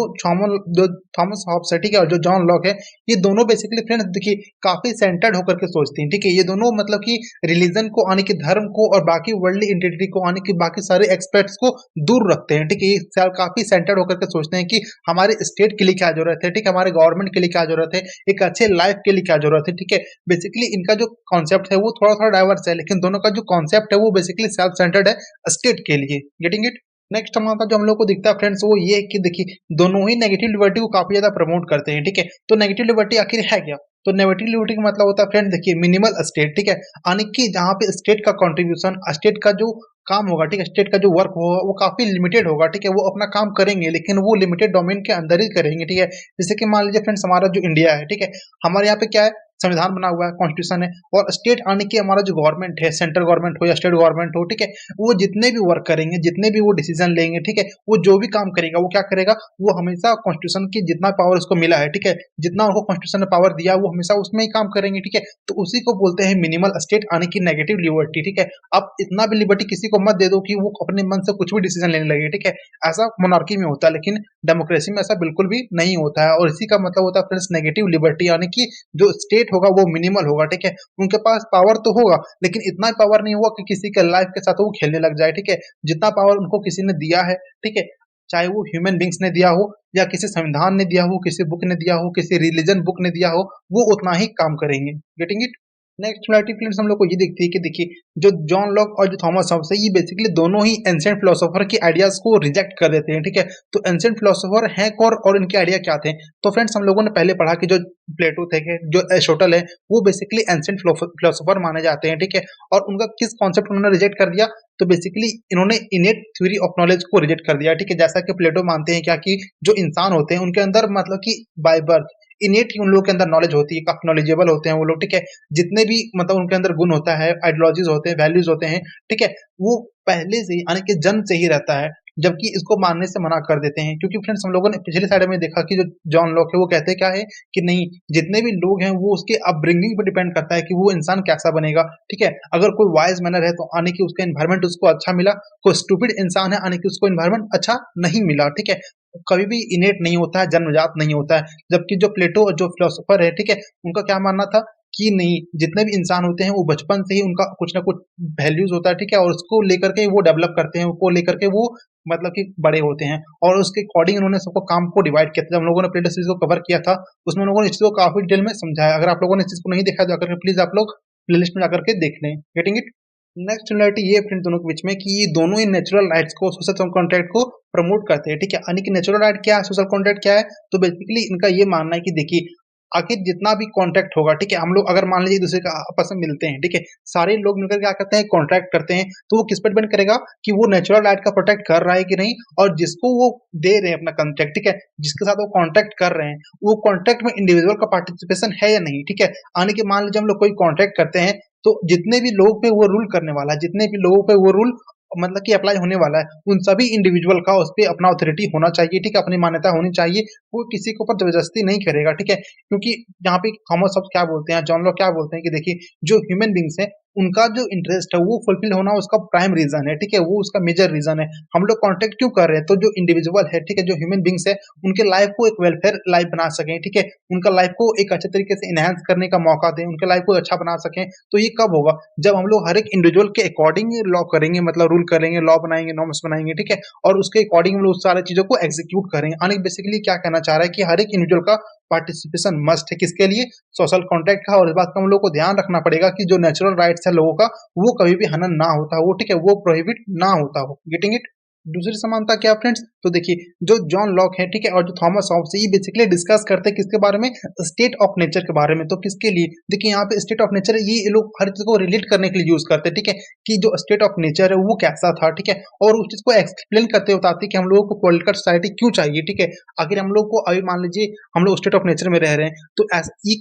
थॉमस हॉब्स है, ठीक है, और जो जॉन लॉक है, ये दोनों बेसिकली फ्रेंड्स देखिए काफी सेंटर्ड होकर के सोचते हैं, ठीक है। ये दोनों मतलब कि रिलीजन को आने की, धर्म को और बाकी वर्ल्डली इंटिटी को आने की, बाकी सारे एक्सपेक्ट्स को दूर रखते हैं, ठीक है। ये काफी सेंटर्ड होकर के सोचते हैं कि हमारे स्टेट के लिए क्या जरूरत है, ठीक है, हमारे गवर्नमेंट के लिए क्या जरूरत है, एक अच्छे लाइफ के लिए क्या जरूरत है, ठीक है। बेसिकली इनका जो कॉन्सेप्ट है वो थोड़ा थोड़ा डाइवर्स है, लेकिन दोनों का जो कॉन्सेप्ट है वो बेसिकली सेल्फ सेंटर्ड है स्टेट के लिए। Getting it. नेक्स्ट हमारा जो हम लोग को दिखता है फ्रेंड्स वो ये है कि देखिए दोनों ही नेगेटिव लिबर्टी को काफी ज्यादा प्रमोट करते हैं, ठीक है। तो नेगेटिव लिबर्टी आखिर है क्या? तो नेगेटिव लिबर्टी का मतलब होता है फ्रेंड देखिए मिनिमल स्टेट, ठीक है, यानी कि जहाँ पे स्टेट का कंट्रीब्यूशन, स्टेट का जो काम होगा, ठीक है, स्टेट का जो वर्क होगा वो काफी लिमिटेड होगा, ठीक है। वो अपना काम करेंगे लेकिन वो लिमिटेड डोमेन के अंदर ही करेंगे, ठीक है। जैसे कि मान लीजिए फ्रेंड्स हमारा जो इंडिया है, ठीक है, हमारे यहाँ पे क्या है, संविधान बना हुआ है, कॉन्स्टिट्यूशन है, और स्टेट आने की हमारा जो गवर्नमेंट है, सेंट्रल गवर्नमेंट हो या स्टेट गवर्नमेंट हो, ठीक है, वो जितने भी वर्क करेंगे, जितने भी वो डिसीजन लेंगे, ठीक है, वो जो भी काम करेगा वो क्या करेगा, वो हमेशा कॉन्स्टिट्यूशन की जितना पावर उसको मिला है, ठीक है, जितना उनको कॉन्स्टिट्यूशन ने पावर दिया वो हमेशा उसमें ही काम करेंगे, ठीक है। तो उसी को बोलते हैं मिनिमल स्टेट आने की नेगेटिव लिबर्टी, ठीक है। आप इतना भी लिबर्टी किसी को मत दे दो कि वो अपने मन से कुछ भी डिसीजन लेने लगे, ठीक है। ऐसा मोनार्की में होता है लेकिन डेमोक्रेसी में ऐसा बिल्कुल भी नहीं होता है, और इसी का मतलब होता है फ्रेंड्स नेगेटिव लिबर्टी, यानी कि जो स्टेट होगा वो मिनिमल होगा, ठीक है। उनके पास पावर तो होगा लेकिन इतना पावर नहीं होगा कि किसी के लाइफ के साथ वो खेलने लग जाए, ठीक है। जितना पावर उनको किसी ने दिया है, ठीक है, चाहे वो ह्यूमन बींग्स ने दिया हो या किसी संविधान ने दिया हो, किसी बुक ने दिया हो, किसी रिलीजन बुक ने दिया हो, वो उतना ही काम करेंगे। Getting it. Next similarity friends हम लोग को ये दिखती है कि देखिए जो जॉन लॉक और जो थॉमस हॉब्स है ये बेसिकली दोनों ही एंशिएंट फिलोसोफर के आइडियाज को रिजेक्ट कर देते हैं, ठीक है। तो एंशिएंट फिलोसोफर हैं कौन और इनके आइडिया क्या थे? तो फ्रेंड्स हम लोगों ने पहले पढ़ा कि जो प्लेटो थे, जो एरिस्टोटल है, वो बेसिकली एंशिएंट फिलोसोफर माने जाते हैं, ठीक है। और उनका किस कॉन्सेप्ट उन्होंने रिजेक्ट कर दिया? तो बेसिकली इन्होंने इनेट थ्योरी ऑफ नॉलेज को रिजेक्ट कर दिया, ठीक है। जैसा कि प्लेटो मानते हैं क्या कि जो इंसान होते हैं उनके अंदर मतलब कि बाय बर्थ इनेट ही उन लोगों के अंदर नॉलेज होती है, काफी नॉलेजेबल होते हैं वो लोग, ठीक है। जितने भी मतलब उनके अंदर गुण होता है, आइडियोलॉजीज होते हैं, वैल्यूज होते हैं, ठीक है, वो पहले से ही यानी कि जन्म से ही रहता है। जबकि इसको मानने से मना कर देते हैं क्योंकि फ्रेंड्स हम लोगों ने पिछले साइड में देखा कि जो जॉन लॉक है वो कहते क्या है कि नहीं, जितने भी लोग हैं वो उसके अपब्रिंगिंग पर डिपेंड करता है कि वो इंसान कैसा बनेगा, ठीक है। अगर कोई वाइज मैनर है तो आने की उसका एनवायरमेंट उसको अच्छा मिला, कोई स्टूपिड इंसान है आने की उसको एनवायरमेंट अच्छा नहीं मिला, ठीक है। कभी भी इनेट नहीं होता है, जन्मजात नहीं होता है। जबकि जो प्लेटो और जो फिलोसोफर है, ठीक है, उनका क्या मानना था कि नहीं, जितने भी इंसान होते हैं वो बचपन से ही उनका कुछ ना कुछ वैल्यूज होता है, ठीक है, और उसको लेकर के वो डेवलप करते हैं, उसको लेकर के वो मतलब कि बड़े होते हैं, और उसके अकॉर्डिंग उन्होंने सबको काम को डिवाइड किया था। जब हम लोगों ने प्लेटो सीरीज को कवर किया था उसमें हम लोगों ने इस चीज को काफी डिटेल में समझाया। अगर आप लोगों ने इस चीज को नहीं देखा जाकर के प्लीज आप लोग प्लेलिस्ट में जाकर के देख लें। Getting it. नेक्स्ट सिमिलरिटी ये फ्रेंड दोनों के बीच में कि ये दोनों ही नेचुरल राइट्स को, सोशल कॉन्ट्रैक्ट को प्रमोट करते हैं, ठीक है। यानी कि नेचुरल राइट क्या है, सोशल कॉन्ट्रैक्ट क्या है? तो बेसिकली इनका ये मानना है कि देखिए आखिर जितना भी कॉन्ट्रैक्ट होगा, ठीक है, हम लोग अगर मान लीजिए एक दूसरे का आपस में मिलते हैं, ठीक है, सारे लोग मिलकर क्या करते हैं, कॉन्ट्रैक्ट करते हैं, तो वो किस पर डिपेंड करेगा कि वो नेचुरल राइट का प्रोटेक्ट कर रहा है कि नहीं, और जिसको वो दे रहे हैं अपना कॉन्ट्रैक्ट, ठीक है, जिसके साथ वो कॉन्ट्रैक्ट कर रहे हैं, वो कॉन्ट्रैक्ट में इंडिविजुअल का पार्टिसिपेशन है या नहीं, ठीक है। आने के मान लीजिए हम लोग कोई कॉन्ट्रैक्ट करते हैं तो जितने भी लोगों पे वो रूल करने वाला है, जितने भी लोगों पे वो रूल मतलब कि अप्लाई होने वाला है, उन सभी इंडिविजुअल का उस पे अपना अथॉरिटी होना चाहिए, ठीक है, अपनी मान्यता होनी चाहिए। वो किसी के ऊपर जबरदस्ती नहीं करेगा, ठीक है। क्योंकि यहाँ पे थॉमस हॉब्स क्या बोलते हैं, जॉन लॉक क्या बोलते हैं कि देखिए जो ह्यूमन बींग्स है उनका जो इंटरेस्ट है वो फुलफिल होना उसका प्राइम रीजन है, ठीक है, वो उसका मेजर रीजन है। हम लोग कॉन्टेक्ट क्यों कर रहे हैं? तो जो इंडिविजुअल है, ठीक है, जो ह्यूमन बींग्स है उनके लाइफ को एक वेलफेयर लाइफ बना सकें, ठीक है, उनका लाइफ को एक अच्छे तरीके से इनहेंस करने का मौका दें, उनके लाइफ को अच्छा बना सकें। तो ये कब होगा? जब हम लोग हर एक इंडिविजुअल के अकॉर्डिंग लॉ करेंगे, मतलब रूल करेंगे, लॉ बनाएंगे, नॉर्म्स बनाएंगे, ठीक है, और उसके अकॉर्डिंग हम लोग सारी चीजों को एग्जीक्यूट करेंगे। यानी बेसिकली क्या कहना चाह रहा है कि हर एक इंडिविजुअल का पार्टिसिपेशन मस्ट है, किसके लिए? सोशल कॉन्ट्रैक्ट का। और इस बात का हम लोग को ध्यान रखना पड़ेगा कि जो नेचुरल राइट्स है लोगों का वो कभी भी हनन ना होता हो, ठीक है, वो प्रोहिबिट ना होता हो। Getting it. दूसरी समानता क्या फ्रेंड्स? तो देखिए जो जॉन लॉक है, ठीक है, और जो थॉमस हॉब्स है, ये बेसिकली डिस्कस करते हैं किसके बारे में? स्टेट ऑफ नेचर के बारे में। तो किसके लिए? देखिए यहाँ पे स्टेट ऑफ नेचर है, ये लोग हर चीज को रिलेट करने के लिए यूज करते हैं, ठीक है, कि जो स्टेट ऑफ नेचर है वो कैसा था, ठीक है, और उस चीज को एक्सप्लेन करते बताते हैं कि हम लोगों को पॉलिटिकल सोसाइटी क्यों चाहिए, ठीक है। आखिर हम लोग को अभी मान लीजिए हम लोग स्टेट ऑफ नेचर में रह रहे हैं तो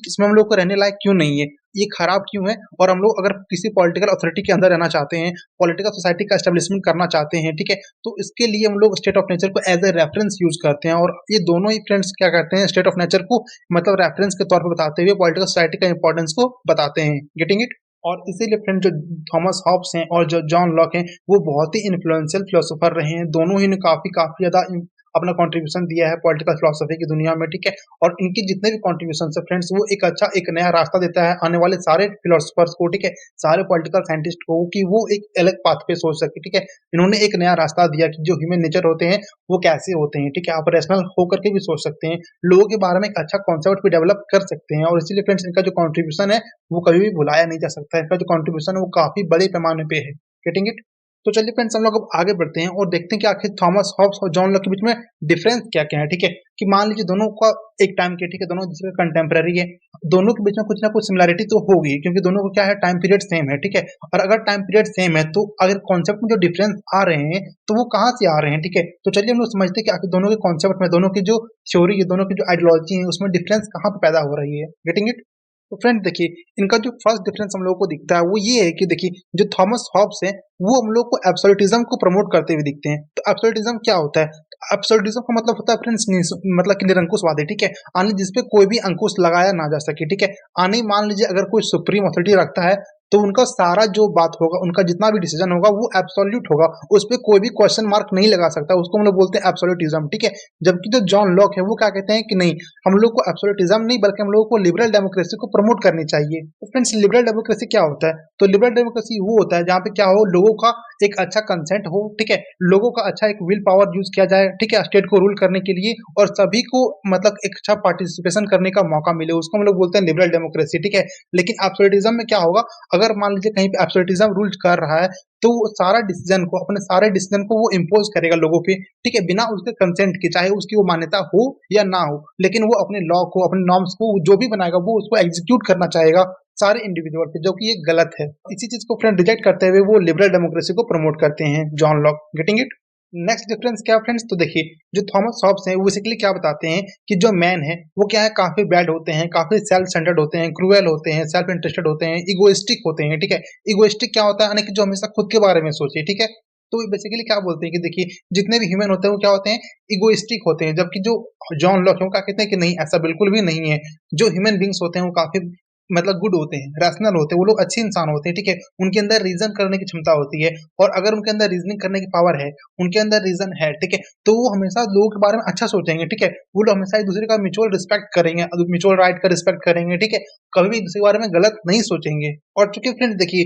इसमें हम लोग को रहने लायक क्यों नहीं है, ये खराब क्यों है, और हम लोग अगर किसी पॉलिटिकल अथॉरिटी के अंदर रहना चाहते हैं, पॉलिटिकल सोसाइटी का एस्टेब्लिशमेंट करना चाहते हैं, ठीक है, तो इसके लिए हम लोग स्टेट ऑफ नेचर को एज ए रेफरेंस यूज करते हैं। और ये दोनों ही फ्रेंड्स क्या करते हैं, स्टेट ऑफ नेचर को मतलब रेफरेंस के तौर पर बताते हुए पॉलिटिकल सोसाइटी का इंपॉर्टेंस को बताते हैं। Getting it. और इसीलिए फ्रेंड जो थॉमस हॉब्स हैं और जो जॉन लॉक हैं वो बहुत ही इन्फ्लुएंशियल फिलोसोफर रहे हैं। दोनों ही ने काफी काफी ज्यादा अपना कंट्रीब्यूशन दिया है पॉलिटिकल फिलोसफी की दुनिया में, ठीक है। और इनके जितने भी कंट्रीब्यूशन है फ्रेंड्स वो एक अच्छा एक नया रास्ता देता है आने वाले सारे फिलोसफर्स को, ठीक है, सारे पॉलिटिकल साइंटिस्ट को, कि वो एक अलग पाथ पे सोच सके, ठीक है। इन्होंने एक नया रास्ता दिया कि जो ह्यूमन नेचर होते हैं वो कैसे होते हैं, ठीक है। आप रेशनल होकर के भी सोच सकते हैं, लोगों के बारे में एक अच्छा कॉन्सेप्ट भी डेवलप कर सकते हैं। और इसीलिए फ्रेंड्स इनका जो कंट्रीब्यूशन है वो कभी भी भुलाया नहीं जा सकता है। इनका जो कंट्रीब्यूशन है वो काफी बड़े पैमाने पे है। Getting it? तो चलिए फ्रेंड्स हम लोग अब आगे बढ़ते हैं और देखते हैं कि आखिर थॉमस हॉब्स और जॉन लॉक के बीच में डिफरेंस क्या क्या है, ठीक है। कि मान लीजिए दोनों का एक टाइम के, ठीक है, दोनों दूसरे कंटेम्प्रेरी है, दोनों के बीच में कुछ ना कुछ सिमिलैरिटी तो होगी क्योंकि दोनों को क्या है, टाइम पीरियड सेम है, ठीक है। और अगर टाइम पीरियड सेम है तो अगर कॉन्सेप्ट में जो डिफरेंस आ रहे हैं तो वो कहाँ से आ रहे हैं, ठीक है। तो चलिए हम लोग समझते हैं कि आखिर दोनों के कॉन्सेप्ट में, दोनों की जो थ्योरी है, दोनों की जो आइडियोलॉजी है उसमें डिफरेंस कहाँ पे पैदा हो रही है। Getting it? तो फ्रेंड देखिए, इनका जो फर्स्ट डिफरेंस हम लोगों को दिखता है वो ये है कि देखिए जो थॉमस हॉब्स है वो हम लोग को एब्सोल्यूटिज्म को प्रमोट करते हुए दिखते हैं। तो एब्सोल्यूटिज्म क्या होता है? एब्सोल्यूटिज्म का मतलब होता है फ्रेंड्स मतलब कि निरंकुशवादी, ठीक है। आने जिसपे कोई भी अंकुश लगाया ना जा सके, ठीक है। आने मान लीजिए अगर कोई सुप्रीम अथॉरिटी रखता है तो उनका सारा जो बात होगा, उनका जितना भी डिसीजन होगा वो एब्सोल्यूट होगा, उस पर कोई भी क्वेश्चन मार्क नहीं लगा सकता, उसको हम लोग बोलते हैं एब्सोल्यूटिज्म, ठीक है। जबकि जो जॉन लॉक है वो क्या कहते हैं कि नहीं, हम लोग को एब्सोल्यूटिज्म नहीं बल्कि हम लोगों को लिबरल डेमोक्रेसी को प्रमोट करनी चाहिए। तो फ्रेंड्स लिबरल डेमोक्रेसी क्या होता है? तो लिबरल डेमोक्रेसी वो होता है जहाँ पे क्या हो, लोगों का एक अच्छा कंसेंट हो, ठीक है, लोगों का अच्छा एक विल पावर यूज किया जाए, ठीक है, स्टेट को रूल करने के लिए, और सभी को मतलब एक अच्छा पार्टिसिपेशन करने का मौका मिले, उसको हम लोग बोलते हैं लिबरल डेमोक्रेसी, ठीक है। लेकिन एब्सोल्यूटिज्म में क्या होगा, अगर मान लीजिए कहीं पे एब्सोल्यूटिज्म रूल कर रहा है तो वो सारा डिसीजन को, अपने सारे डिसीजन को वो इम्पोज करेगा लोगों पे, ठीक है, बिना उसके कंसेंट के, चाहे उसकी वो मान्यता हो या ना हो, लेकिन वो अपने लॉ को, अपने नॉर्म्स को जो भी बनाएगा वो उसको एग्जीक्यूट करना चाहेगा सारे इंडिविजुअल पे, जो कि ये गलत है। इसी चीज को फ्रेंड रिजेक्ट करते हुए वो लिबरल डेमोक्रेसी को प्रमोट करते हैं John Locke. Getting it? Next difference क्या फ्रेंड्स? तो देखिए जो थॉमस हॉब्स हैं वो बेसिकली क्या बताते हैं कि जो मैन है वो क्या है, काफी बैड होते हैं, काफी सेल्फ सेंटर्ड होते हैं, क्रूएल होते हैं, सेल्फ इंटरेस्टेड होते हैं, इगोइस्टिक होते हैं, ठीक है। इगोइस्टिक क्या होता है, यानी कि जो हमेशा खुद के बारे में सोचे, ठीक है। तो बेसिकली क्या बोलते हैं कि देखिए जितने भी ह्यूमन होते हैं वो क्या होते हैं, इगोइस्टिक होते हैं। जबकि जो जॉन लॉक है वो क्या कहते हैं कि नहीं, ऐसा बिल्कुल भी नहीं है। जो ह्यूमन बींग्स होते हैं वो काफी मतलब गुड होते हैं, रैशनल होते हैं, वो लोग अच्छे इंसान होते हैं, ठीक है। उनके अंदर रीजन करने की क्षमता होती है, और अगर उनके अंदर रीजनिंग करने की पावर है, उनके अंदर रीजन है, ठीक है, तो वो हमेशा लोगों के बारे में अच्छा सोचेंगे, ठीक है। वो लोग हमेशा एक दूसरे का म्यूचुअल रिस्पेक्ट करेंगे, म्यूचुअल राइट का रिस्पेक्ट करेंगे, ठीक है। कभी भी एक दूसरे के बारे में गलत नहीं सोचेंगे। और चूंकि फ्रेंड्स देखिए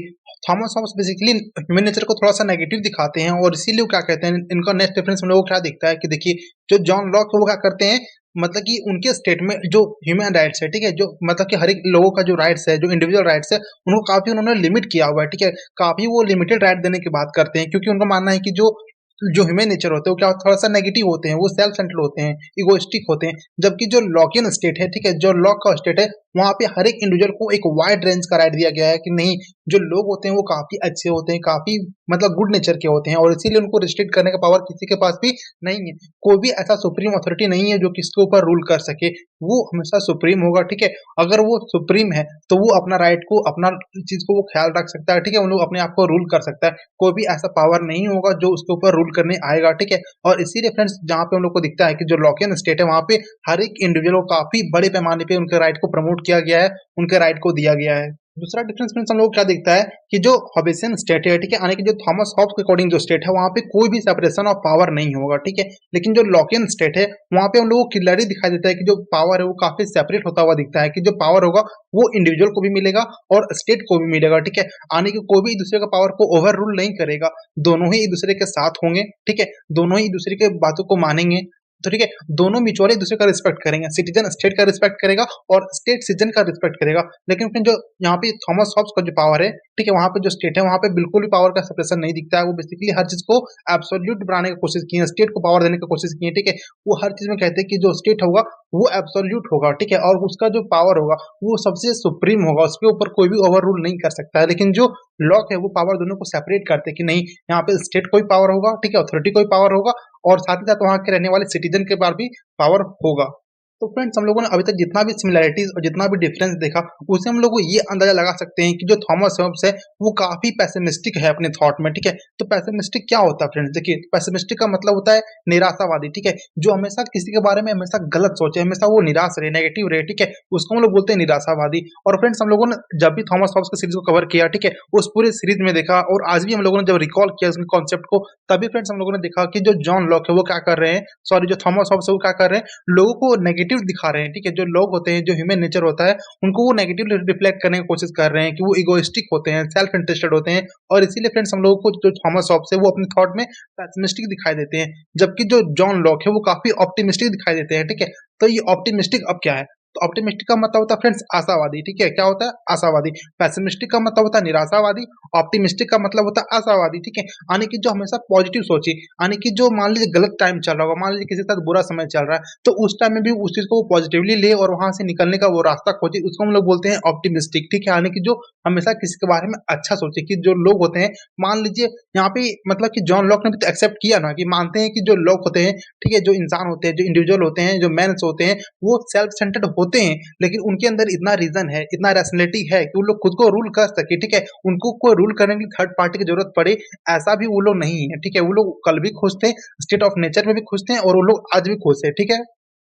Thomas Hobbes basically human nature को थोड़ा सा नेगेटिव दिखाते हैं, और इसीलिए वो क्या कहते हैं, इनका नेक्स्ट डिफरेंस हम लोगों को क्या दिखता है कि देखिए जो जॉन लॉक है वो क्या करते हैं, मतलब कि उनके स्टेट में जो ह्यूमन राइट्स है, ठीक है, जो मतलब कि हर एक लोगों का जो राइट्स है, जो इंडिविजुअल राइट्स है, उनको काफी उन्होंने लिमिट किया हुआ है, ठीक है। काफी वो लिमिटेड राइट देने की बात करते हैं, क्योंकि उनका मानना है कि जो जो ह्यूमन नेचर होते हैं वो क्या थोड़ा सा नेगेटिव होते हैं, वो सेल्फ सेंटर्ड होते हैं, इगोइस्टिक होते हैं। जबकि जो लॉकियन स्टेट है, ठीक है, जो लॉक का स्टेट है, वहां पे हर एक इंडिविजुअल को एक वाइड रेंज का राइट दिया गया है कि नहीं, जो लोग होते हैं वो काफी अच्छे होते हैं, काफी मतलब गुड नेचर के होते हैं, और इसीलिए उनको रिस्ट्रिक्ट करने का पावर किसी के पास भी नहीं है। कोई भी ऐसा सुप्रीम अथॉरिटी नहीं है जो किसके ऊपर रूल कर सके, वो हमेशा सुप्रीम होगा, ठीक है। अगर वो सुप्रीम है तो वो अपना राइट को, अपना चीज को वो ख्याल रख सकता है, ठीक है, वो लोग अपने आप को रूल कर सकता है। कोई भी ऐसा पावर नहीं होगा जो उसके ऊपर रूल करने आएगा, ठीक है। और इसीलिए फ्रेंड्स जहाँ पे हम लोग को दिखता है कि जो लॉकियन स्टेट है वहां पे हर एक इंडिविजुअल को काफी बड़े पैमाने पे उनके राइट को प्रमोट किया गया है, उनके राइट को दिया गया है। दूसरा डिफरेंस फ्रेंड्स हम लोग को क्या दिखता है कि जो हॉबिसन स्टेट है, ठीक है, यानी कि जो थॉमस हॉब्स के अकॉर्डिंग जो स्टेट है वहां पे कोई भी सेपरेशन ऑफ पावर नहीं होगा, ठीक है। लेकिन जो लॉकियन स्टेट है वहां पे हम लोगों को क्लियरली दिखाई देता है कि जो पावर है वो काफी सेपरेट होता हुआ दिखता है, कि जो पावर होगा वो इंडिविजुअल को भी मिलेगा और स्टेट को भी मिलेगा, ठीक है। आने की कोई भी एक दूसरे का पावर को ओवर रूल नहीं करेगा, दोनों ही एक दूसरे के साथ होंगे, ठीक है, दोनों ही एक दूसरे के बातों को मानेंगे। तो ठीक है, दोनों म्यूचुअली एक दूसरे का रिस्पेक्ट करेंगे, सिटीजन स्टेट का रिस्पेक्ट करेगा और स्टेट सिटीजन का रिस्पेक्ट करेगा। लेकिन फिर जो यहाँ पे थॉमस हॉब्स का जो पावर है, ठीक है, वहां पे जो स्टेट है वहां पे बिल्कुल भी पावर का सेपरेशन नहीं दिखता है। वो बेसिकली हर चीज को एब्सोल्यूट बनाने की कोशिश की है, स्टेट को पावर देने की कोशिश की है, ठीक है। वो हर चीज में कहते हैं कि जो स्टेट होगा वो एब्सोल्यूट होगा, ठीक है, और उसका जो पावर होगा वो सबसे सुप्रीम होगा, उसके ऊपर कोई भी ओवर रूल नहीं कर सकता है। लेकिन जो लॉक है वो पावर दोनों को सेपरेट करते हैं कि नहीं, यहाँ पे स्टेट कोई पावर होगा, ठीक है, अथॉरिटी कोई पावर होगा, और साथ ही साथ वहां के रहने वाले सिटीजन के पास भी पावर होगा। तो फ्रेंड्स हम लोगों ने अभी तक जितना भी सिमिलैरिटीज और जितना भी डिफरेंस देखा, उससे हम लोग को ये अंदाजा लगा सकते हैं कि जो थॉमस होब्स है वो काफी पैसिमिस्टिक है अपने थॉट में, ठीक है। तो पैसिमिस्टिक क्या होता है फ्रेंड्स, देखिए पैसिमिस्टिक का मतलब होता है निराशावादी, ठीक है। जो हमेशा किसी के बारे में हमेशा गलत सोचे, हमेशा वो निराश रहे, नेगेटिव रहे, ठीक है, उसको हम लोग बोलते हैं निराशावादी। और फ्रेंड्स हम लोगों ने जब भी थॉमस हॉब्स की सीरीज को कवर किया, ठीक है, उस पूरी सीरीज में देखा और आज भी हम लोगों ने जब रिकॉल किया उसके कॉन्सेप्ट को, तभी फ्रेंड्स हम लोगों ने देखा कि जो जॉन लॉक है वो क्या कर रहे हैं, सॉरी जो थॉमस हॉब्स है वो क्या कर रहे हैं, लोगों को नेगेटिव दिखा रहे हैं, ठीक है। जो लोग होते हैं, जो ह्यूमन नेचर होता है, उनको वो नेगेटिव रिफ्लेक्ट करने की कोशिश कर रहे हैं कि वो इगोइस्टिक होते हैं, सेल्फ इंटरेस्टेड होते हैं। और इसीलिए फ्रेंड्स हम लोगों को जो थॉमस हॉब्स है वो अपने थॉट में पैसिमिस्टिक दिखाई देते हैं, जबकि जो जॉन लॉक है वो काफी ऑप्टिमिस्टिक दिखाई देते हैं, ठीक है। तो ये ऑप्टिमिस्टिक अब क्या है, तो ऑप्टिमिस्टिक का मतलब होता है फ्रेंड्स आशावादी, ठीक है। क्या होता है, आशावादी। पैसिमिस्टिक का मतलब होता है निराशावादी, ऑप्टिमिस्टिक का मतलब होता है आशावादी, ठीक है। यानी कि जो हमेशा पॉजिटिव सोचे, यानी कि जो मान लीजिए गलत टाइम चल रहा होगा, मान लीजिए किसी के साथ बुरा समय चल रहा है, तो उस टाइम में भी उस चीज को वो पॉजिटिवली ले और वहां से निकलने का वो रास्ता खोजे, उसको हम लोग बोलते हैं ऑप्टिमिस्टिक, ठीक है। यानी कि जो हमेशा किसी के बारे में अच्छा सोचे, कि जो लोग होते हैं, मान लीजिए यहाँ पे मतलब कि जॉन लॉक ने भी तो एक्सेप्ट किया ना कि मानते हैं कि जो लोग होते हैं, ठीक है, जो इंसान होते हैं, जो इंडिविजुअल होते हैं, जो मैन्स होते हैं, वो सेल्फ सेंटर्ड होते हैं, लेकिन उनके अंदर इतना रीजन है, इतना रैशनैलिटी है कि वो लोग खुद को रूल कर सके, ठीक है। उनको कोई रूल करने के लिए थर्ड पार्टी की जरूरत पड़े, ऐसा भी वो लोग नहीं है, ठीक है। वो लोग कल भी खुश थे, स्टेट ऑफ नेचर में भी खुश थे, और वो लोग आज भी खुश है, ठीक है।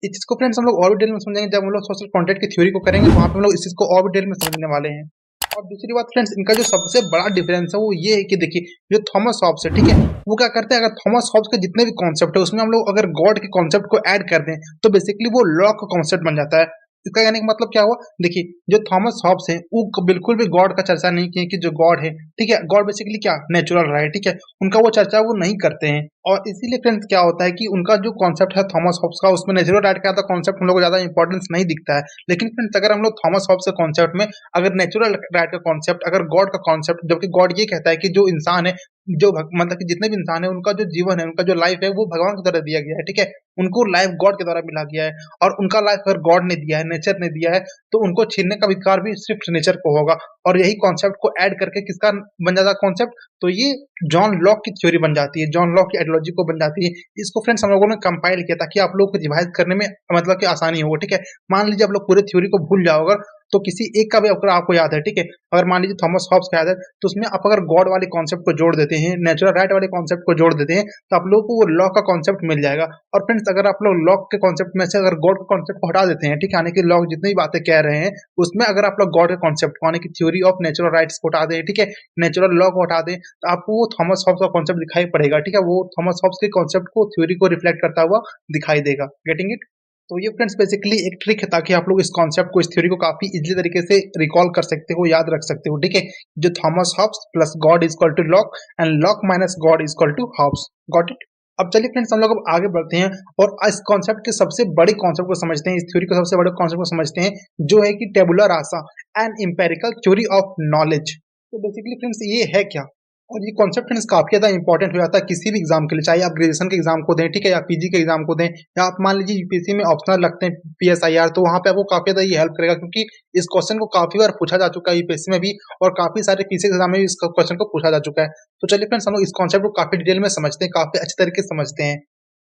इस चीज को फ्रेंड्स हम लोग और भी डिटेल में समझेंगे जब हम लोग सोशल कॉन्ट्रैक्ट की थ्योरी को करेंगे, वहां पे हम लोग इस चीज को और भी डिटेल में समझने वाले हैं। और दूसरी बात फ्रेंड्स, इनका जो सबसे बड़ा डिफरेंस है वो ये है कि देखिए जो थॉमस हॉब्स है, ठीक है, वो क्या करते हैं, अगर थॉमस हॉब्स के जितने भी कॉन्सेप्ट है उसमें हम लोग अगर गॉड के कॉन्सेप्ट को ऐड कर दें, तो बेसिकली वो लॉ का कॉन्सेप्ट बन जाता है। इसका कहने का मतलब क्या हुआ, देखिए जो थॉमस हॉब्स है वो बिल्कुल भी गॉड का चर्चा नहीं किए कि जो गॉड है, ठीक है, गॉड बेसिकली क्या नेचुरल रहा है, ठीक है, उनका वो चर्चा वो नहीं करते हैं। और इसीलिए फ्रेंड्स क्या होता है कि उनका जो कॉन्सेप्ट है थॉमस हॉब्स का, उसमें नेचुरल राइट का कॉन्सेप्ट हम लोग को ज्यादा इंपॉर्टेंस नहीं दिखता है। लेकिन फ्रेंड्स अगर हम लोग थॉमस हॉब्स के कॉन्सेप्ट में अगर नेचुरल राइट का कॉन्सेप्ट, अगर गॉड का कॉन्सेप्ट, जबकि गॉड ये कहता है कि जो इंसान है, जो मतलब कि जितने भी इंसान है, उनका जो जीवन है, उनका जो लाइफ है वो भगवान की तरह दिया गया है, ठीक है, उनको लाइफ गॉड के द्वारा मिला गया है। और उनका लाइफ अगर गॉड ने दिया है, नेचर ने दिया है, तो उनको छीनने का अधिकार भी सिर्फ नेचर को होगा। और यही कॉन्सेप्ट को ऐड करके किसका बन जाता है कॉन्सेप्ट, तो ये जॉन लॉक की थ्योरी बन जाती है, जॉन लॉक की आइडियोलॉजी को बन जाती है। इसको फ्रेंड्स हम लोगों ने कंपाइल किया ताकि आप लोगों को रिवाइज करने में मतलब कि आसानी हो, ठीक है। मान लीजिए आप लोग पूरे थ्योरी को भूल जाओगे, तो किसी एक का भी अगर आपको याद है, ठीक है, अगर मान लीजिए थॉमस हॉब्स का याद है, तो उसमें आप अगर गॉड वाले कॉन्सेप्ट को जोड़ देते हैं, नेचुरल राइट वाले कॉन्सेप्ट को जोड़ देते हैं, तो आप लोगों को वो लॉ का कॉन्सेप्ट मिल जाएगा। और फ्रेंड्स अगर आप लोग लॉ के कॉन्सेप्ट में से अगर गॉड का कॉन्सेप्ट को हटा देते हैं, ठीक है, यानी कि लॉ जितनी भी बातें कह रहे हैं उसमें अगर आप लोग गॉड के कॉन्सेप्ट को, यानी कि थ्योरी ऑफ नेचुरल राइट्स को हटा दें, ठीक है, नेचुरल लॉ को हटा दें, तो आपको वो थॉमस हॉब्स का कॉन्सेप्ट दिखाई पड़ेगा, ठीक है, वो थॉमस हॉब्स के कॉन्सेप्ट को, थ्योरी को रिफ्लेक्ट करता हुआ दिखाई देगा। Getting it? तो ये फ्रेंड्स बेसिकली एक ट्रिक है ताकि आप लोग इस कॉन्सेप्ट को, इस थ्योरी को काफी इजीली तरीके से रिकॉल कर सकते हो, याद रख सकते हो, ठीक है। जो Thomas Hobbes plus God is equal to Locke and Locke minus God is equal to Hobbes. Got it? अब चलिए फ्रेंड्स हम लोग अब आगे बढ़ते हैं और इस कॉन्सेप्ट के सबसे बड़े कॉन्सेप्ट को समझते हैं, इस थ्योरी के सबसे बड़े कॉन्सेप्ट को समझते हैं, जो है कि tabula rasa and empirical theory of knowledge. तो बेसिकली फ्रेंड्स ये है क्या, और ये कॉन्सेप्ट फ्रेंड्स काफी ज्यादा इंपॉर्टेंट हो जाता है किसी भी एग्जाम के लिए, चाहे आप ग्रेजुएशन के एग्जाम को दें, ठीक है, या पीजी के एग्जाम को दें, या आप मान लीजिए यूपीएससी में ऑप्शनल लगते हैं पीएसआईआर, तो वहां पे आपको काफी ज्यादा ये हेल्प करेगा, क्योंकि इस क्वेश्चन को काफी बार पूछा जा चुका है यूपीएससी में भी, और काफी सारे पीसी एग्जाम में भी इस क्वेश्चन को पूछा जा चुका है। तो चलिए फ्रेंड्स हम लोग इस कॉन्सेप्ट को काफी डिटेल में समझते हैं, काफी अच्छे तरीके से समझते हैं।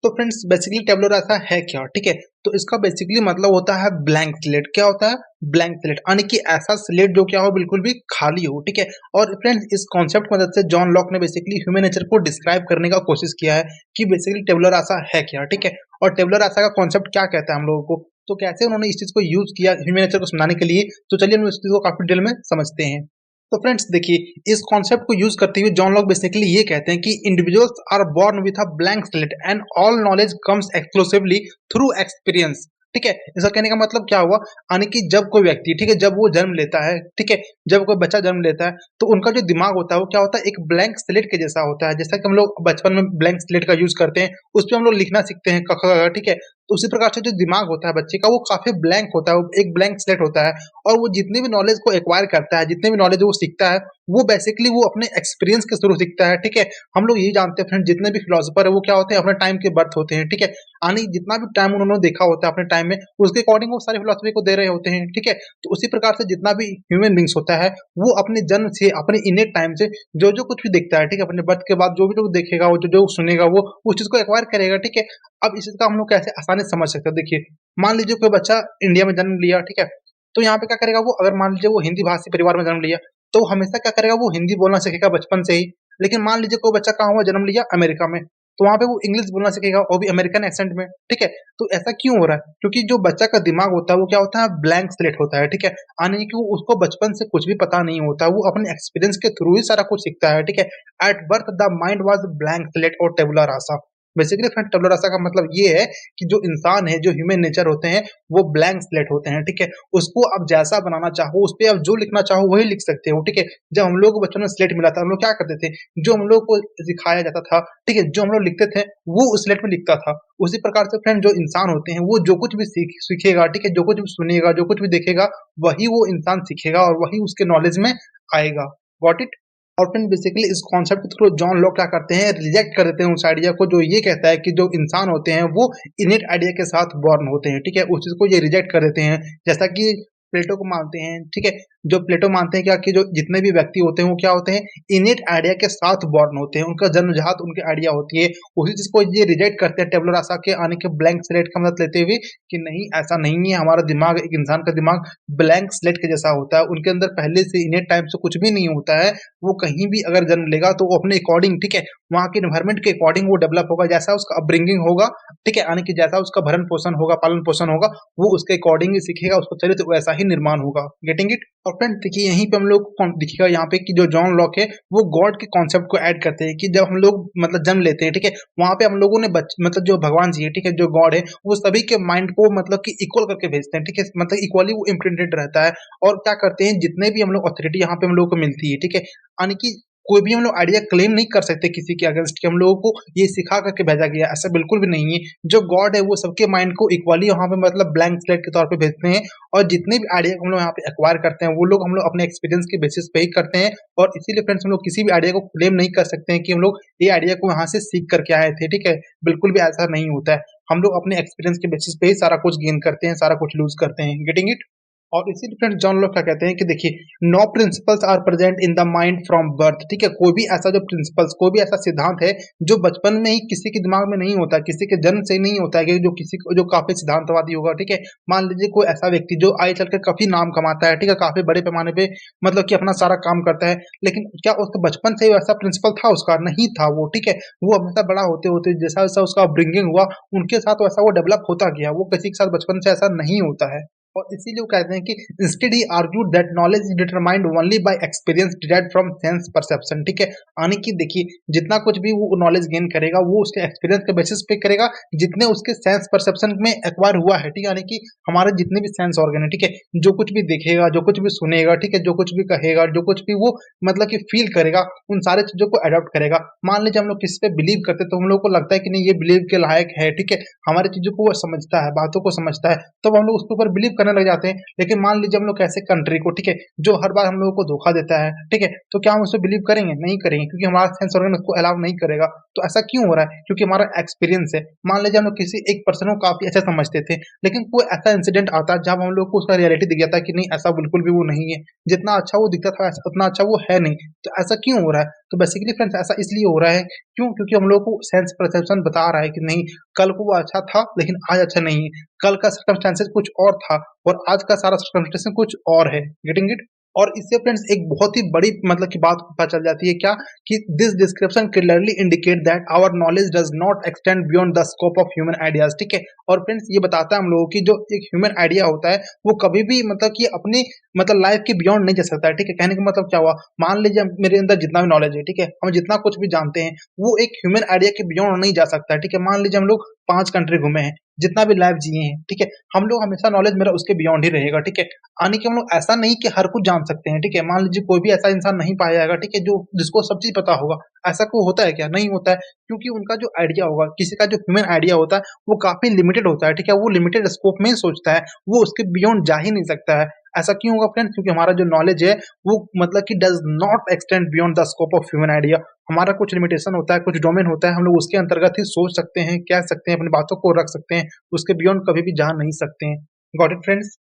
तो फ्रेंड्स बेसिकली टेबुलर रासा है क्या, ठीक है, तो इसका बेसिकली मतलब होता है ब्लैंक स्लेट। क्या होता है? ब्लैंक स्लेट, यानी कि ऐसा स्लेट जो क्या हो, बिल्कुल भी खाली हो, ठीक है। और फ्रेंड्स इस कॉन्सेप्ट की मदद से जॉन लॉक ने बेसिकली ह्यूमन नेचर को डिस्क्राइब करने का कोशिश किया है कि बेसिकली टेबुलर रासा है क्या, ठीक है, और टेबुलर रासा का कॉन्सेप्ट क्या कहता है हम लोगों को, तो कैसे उन्होंने इस चीज को यूज किया ह्यूमन नेचर को समझाने के लिए। तो चलिए हम इस चीज को काफी डिटेल में समझते हैं। तो फ्रेंड्स देखिए इस कॉन्सेप्ट को यूज करते हुए जॉन लॉक बेसिकली ये कहते हैं कि individuals are born with a blank slate and all knowledge comes exclusively through experience, ठीक है। इसका कहने का मतलब क्या हुआ, यानी कि जब कोई व्यक्ति, ठीक है, जब वो जन्म लेता है, ठीक है, जब कोई बच्चा जन्म लेता है, तो उनका जो दिमाग होता है वो क्या होता है, एक ब्लैंक स्लेट के जैसा होता है। जैसा कि हम लोग बचपन में ब्लैंक स्लेट का यूज करते हैं, उस पर हम लोग लिखना सीखते हैं क ख ग, ठीक है, तो उसी प्रकार से जो दिमाग होता है बच्चे का वो काफी ब्लैंक होता है, वो एक ब्लैंक स्लेट होता है। और वो जितनी भी नॉलेज को एक्वायर करता है, जितने भी नॉलेज वो सीखता है, वो बेसिकली वो अपने एक्सपीरियंस के थ्रू सीखता है, ठीक है। हम लोग यही जानते हैं फ्रेंड, जितने भी फिलोसोफर है वो क्या होते हैं, अपने टाइम के बर्थ होते हैं, ठीक है, यानी जितना भी टाइम उन्होंने देखा होता है अपने टाइम में, उसके अकॉर्डिंग वो सारी फिलोसफी को दे रहे होते हैं, ठीक है। तो उसी प्रकार से जितना भी ह्यूमन बींग्स होता है वो अपने जन्म से, अपने इनेट टाइम से जो जो कुछ भी देखता है, ठीक है, अपने बर्थ के बाद जो भी लोग देखेगा, वो जो जो सुनेगा वो उस चीज को एक्वायर करेगा, ठीक है। अब इस चीज का हम लोग कैसे आसानी से समझ सकते हैं, देखिए मान लीजिए कोई बच्चा इंडिया में जन्म लिया, ठीक है, तो यहाँ पे क्या करेगा वो, अगर मान लीजिए वो हिंदी भाषी परिवार में जन्म लिया, तो वो हमेशा क्या करेगा, वो हिंदी बोलना सीखेगा बचपन से ही। लेकिन मान लीजिए कोई बच्चा कहाँ हुआ, जन्म लिया अमेरिका में, तो वहां पे वो इंग्लिश बोलना सीखेगा, वो भी अमेरिकन एक्सेंट में, ठीक है। तो ऐसा क्यों हो रहा है? क्योंकि जो बच्चा का दिमाग होता है वो क्या होता है, ब्लैंक स्लेट होता है, ठीक है। यानी कि उसको बचपन से कुछ भी पता नहीं होता, वो अपने एक्सपीरियंस के थ्रू ही सारा कुछ सीखता है, ठीक है। At birth the mind was blank slate और टेबुला रासा। बेसिकली फ्रेंड टेबुला रासा का मतलब ये है कि जो इंसान है, जो ह्यूमन नेचर होते हैं, वो ब्लैंक स्लेट होते हैं, ठीक है। उसको आप जैसा बनाना चाहो, उस पे आप जो लिखना चाहो वही लिख सकते हो, ठीक है। जब हम लोग को बचपन में स्लेट मिला था, हम लोग क्या करते थे, जो हम लोग को सिखाया जाता था, ठीक है, जो हम लोग लिखते थे वो उस स्लेट में लिखता था। उसी प्रकार से फ्रेंड जो इंसान होते हैं, वो जो कुछ भी सीखेगा, ठीक है, जो कुछ भी सुनेगा, जो कुछ भी देखेगा, वही वो इंसान सीखेगा और वही उसके नॉलेज में आएगा। Got it? और फिर बेसिकली इस कॉन्सेप्ट के थ्रू जॉन लॉक क्या करते हैं, रिजेक्ट कर देते हैं उस आइडिया को जो ये कहता है कि जो इंसान होते हैं वो इनेट आइडिया के साथ बॉर्न होते हैं, ठीक है। उस चीज को ये रिजेक्ट कर देते हैं, जैसा कि प्लेटो को मानते हैं, ठीक है। जो प्लेटो मानते हैं क्या, कि जो जितने भी व्यक्ति होते हैं वो क्या होते हैं, इनेट आइडिया के साथ बॉर्न होते हैं, उनका जन्मजात उनकी आइडिया होती है। उसी चीज को ये रिजेक्ट करते हैं टेबुलर आसा के आने के ब्लैंक स्लेट का मदद लेते हुए कि नहीं, ऐसा नहीं है, हमारा दिमाग, एक इंसान का दिमाग ब्लैंक स्लेट के जैसा होता है, उनके अंदर पहले से इनेट टाइम से कुछ भी नहीं होता है। वो कहीं भी अगर जन्म लेगा तो वो अपने अकॉर्डिंग, ठीक है, वहाँ के एनवायरमेंट के अकॉर्डिंग वो डेवलप होगा, जैसा उसका अपब्रिंगिंग होगा, ठीक है, यानी कि जैसा उसका भरण पोषण होगा, पालन पोषण होगा, वो उसके अकॉर्डिंग ही सीखेगा, उसको चले तो वैसा ही निर्माण होगा। Getting it? और फ्रेंड देखिए यहीं पे हम लोग को दिखेगा यहाँ पे कि जो जॉन लॉक है वो गॉड के कॉन्सेप्ट को ऐड करते हैं कि जब हम लोग मतलब जन्म लेते हैं, ठीक है, वहां पे हम लोगों ने मतलब जो भगवान जी है, ठीक है, जो गॉड है, वो सभी के माइंड को मतलब कि इक्वल करके भेजते हैं, ठीक है, मतलब इक्वली वो इम्प्रिंटेड रहता है। और क्या करते हैं, जितने भी हम लोग अथॉरिटी यहाँ पे हम लोग को मिलती है, ठीक है, यानी कि कोई भी हम लोग आइडिया क्लेम नहीं कर सकते किसी के अगेंस्ट कि हम लोगों को ये सिखा करके भेजा गया, ऐसा बिल्कुल भी नहीं है। जो गॉड है वो सबके माइंड को इक्वली वहां पे मतलब ब्लैंक स्लेट के तौर पे भेजते हैं। और जितने भी आइडिया हम लोग यहाँ पे एक्वायर करते हैं वो लोग हम लोग अपने एक्सपीरियंस के बेसिस पे ही करते हैं। और इसीलिए फ्रेंड्स हम लोग किसी भी आइडिया को क्लेम नहीं कर सकते हैं कि हम लोग ये आइडिया को यहाँ से सीख करके आए थे, ठीक है, बिल्कुल भी ऐसा नहीं होता है। हम लोग अपने एक्सपीरियंस के बेसिस पे ही सारा कुछ गेन करते हैं, सारा कुछ लूज करते हैं। Getting it? और इसी डिफरेंट जॉन लोग क्या कहते हैं कि देखिए, no principles are present in the mind from birth, ठीक है, कोई भी ऐसा जो प्रिंसिपल्स, कोई भी ऐसा सिद्धांत है जो बचपन में ही किसी के दिमाग में नहीं होता, किसी के जन्म से ही नहीं होता है, कि जो किसी को जो काफी सिद्धांतवादी होगा, ठीक है, मान लीजिए कोई ऐसा व्यक्ति जो आगे चल के काफी नाम कमाता है, ठीक है, काफी बड़े पैमाने पे मतलब कि अपना सारा काम करता है, लेकिन क्या उसका बचपन से ही वैसा प्रिंसिपल था? उसका नहीं था वो, ठीक है। वो हमेशा बड़ा होते होते जैसा जैसा उसका अपब्रिंगिंग हुआ, उनके साथ वैसा वो डेवलप होता गया, वो किसी के साथ बचपन से ऐसा नहीं होता है। और इसीलिए वो कहते हैं कि instead he argued that knowledge is determined only by experience derived from sense perception, ठीक है। यानी कि देखिए, जितना कुछ भी वो नॉलेज गेन करेगा वो उसके एक्सपीरियंस के बेसिस पे करेगा, जितने उसके सेंस परसेप्शन में एक्वायर हुआ है, ठीक है, यानी कि हमारे जितने भी सेंस ऑर्गन है, ठीक है, जो कुछ भी देखेगा, जो कुछ भी सुनेगा, ठीक है, जो कुछ भी कहेगा, जो कुछ भी वो मतलब कि फील करेगा, उन सारे चीजों को अडॉप्ट करेगा। मान लीजिए हम लोग किसी पे बिलीव करते हैं तो हम लोग को लगता है कि नहीं, ये बिलीव के लायक है, ठीक है, हमारी चीजों को वो समझता है, बातों को समझता है, तब हम लोग उसके ऊपर बिलीव करने लग जाते हैं। लेकिन मान लीजिए हम लोग ऐसे कंट्री को, ठीक है, जो हर बार हम लोगों को धोखा देता है, ठीक है, तो क्या हम उस पर बिलीव करेंगे? नहीं करेंगे, क्योंकि हमारा सेंस ऑर्गन उसको अलाउ नहीं करेगा। तो ऐसा क्यों हो रहा है? क्योंकि हमारा एक्सपीरियंस है। मान लीजिए हम लोग किसी एक पर्सन को काफी अच्छा समझते थे, लेकिन कोई ऐसा इंसिडेंट आता है जब हम लोग को उसका रियलिटी दिख जाता है कि नहीं, ऐसा बिल्कुल भी वो नहीं है, जितना अच्छा वो दिखता था उतना अच्छा वो है नहीं। तो ऐसा क्यों हो रहा है? तो बेसिकली फ्रेंड्स ऐसा इसलिए हो रहा है, क्यों? क्योंकि हम लोग को सेंस परसेप्शन बता रहा है कि नहीं, कल को वो अच्छा था लेकिन आज अच्छा नहीं है, कल का सर्कमस्टेंसेस कुछ और था और आज का सारा सर्कमस्टेंसेस कुछ और है। Getting it? और इससे फ्रेंड्स एक बहुत ही बड़ी मतलब की बात पता चल जाती है, क्या कि this description clearly indicate that our knowledge does not extend beyond the scope of human ideas, ठीक है। और फ्रेंड्स ये बताता है हम लोगों की जो एक ह्यूमन आइडिया होता है वो कभी भी मतलब कि अपनी मतलब लाइफ के बियॉन्ड नहीं जा सकता है, ठीक है। कहने का मतलब क्या हुआ, मान लीजिए मेरे अंदर जितना भी नॉलेज है, ठीक है, हम जितना कुछ भी जानते हैं वो एक ह्यूमन आइडिया के बियॉन्ड नहीं जा सकता है, ठीक है। मान लीजिए हम लोग 5 कंट्री घूमे हैं, जितना भी लाइफ जिए हैं, ठीक है, हम लोग हमेशा नॉलेज मेरा उसके बियॉन्ड ही रहेगा, ठीक है। आने के हम लोग ऐसा नहीं कि हर कुछ जान सकते हैं, ठीक है। मान लीजिए कोई भी ऐसा इंसान नहीं पाया जाएगा, ठीक है, जो जिसको सब चीज पता होगा। ऐसा कोई होता है क्या? नहीं होता है, क्योंकि उनका जो आइडिया होगा, किसी का जो ह्यूमन आइडिया होता है वो काफी लिमिटेड होता है, ठीक है, वो लिमिटेड स्कोप में ही सोचता है, वो उसके बियॉन्ड जा ही नहीं सकता है। ऐसा क्यों होगा फ्रेंड्स? क्योंकि हमारा जो नॉलेज है वो मतलब कि does not extend beyond the scope of human idea. हमारा कुछ लिमिटेशन होता है, कुछ डोमेन होता है, हम लोग उसके अंतर्गत ही सोच सकते हैं, कह सकते हैं, अपनी बातों को रख सकते हैं, उसके बियॉन्ड कभी भी जा नहीं सकते हैं। Got it friends?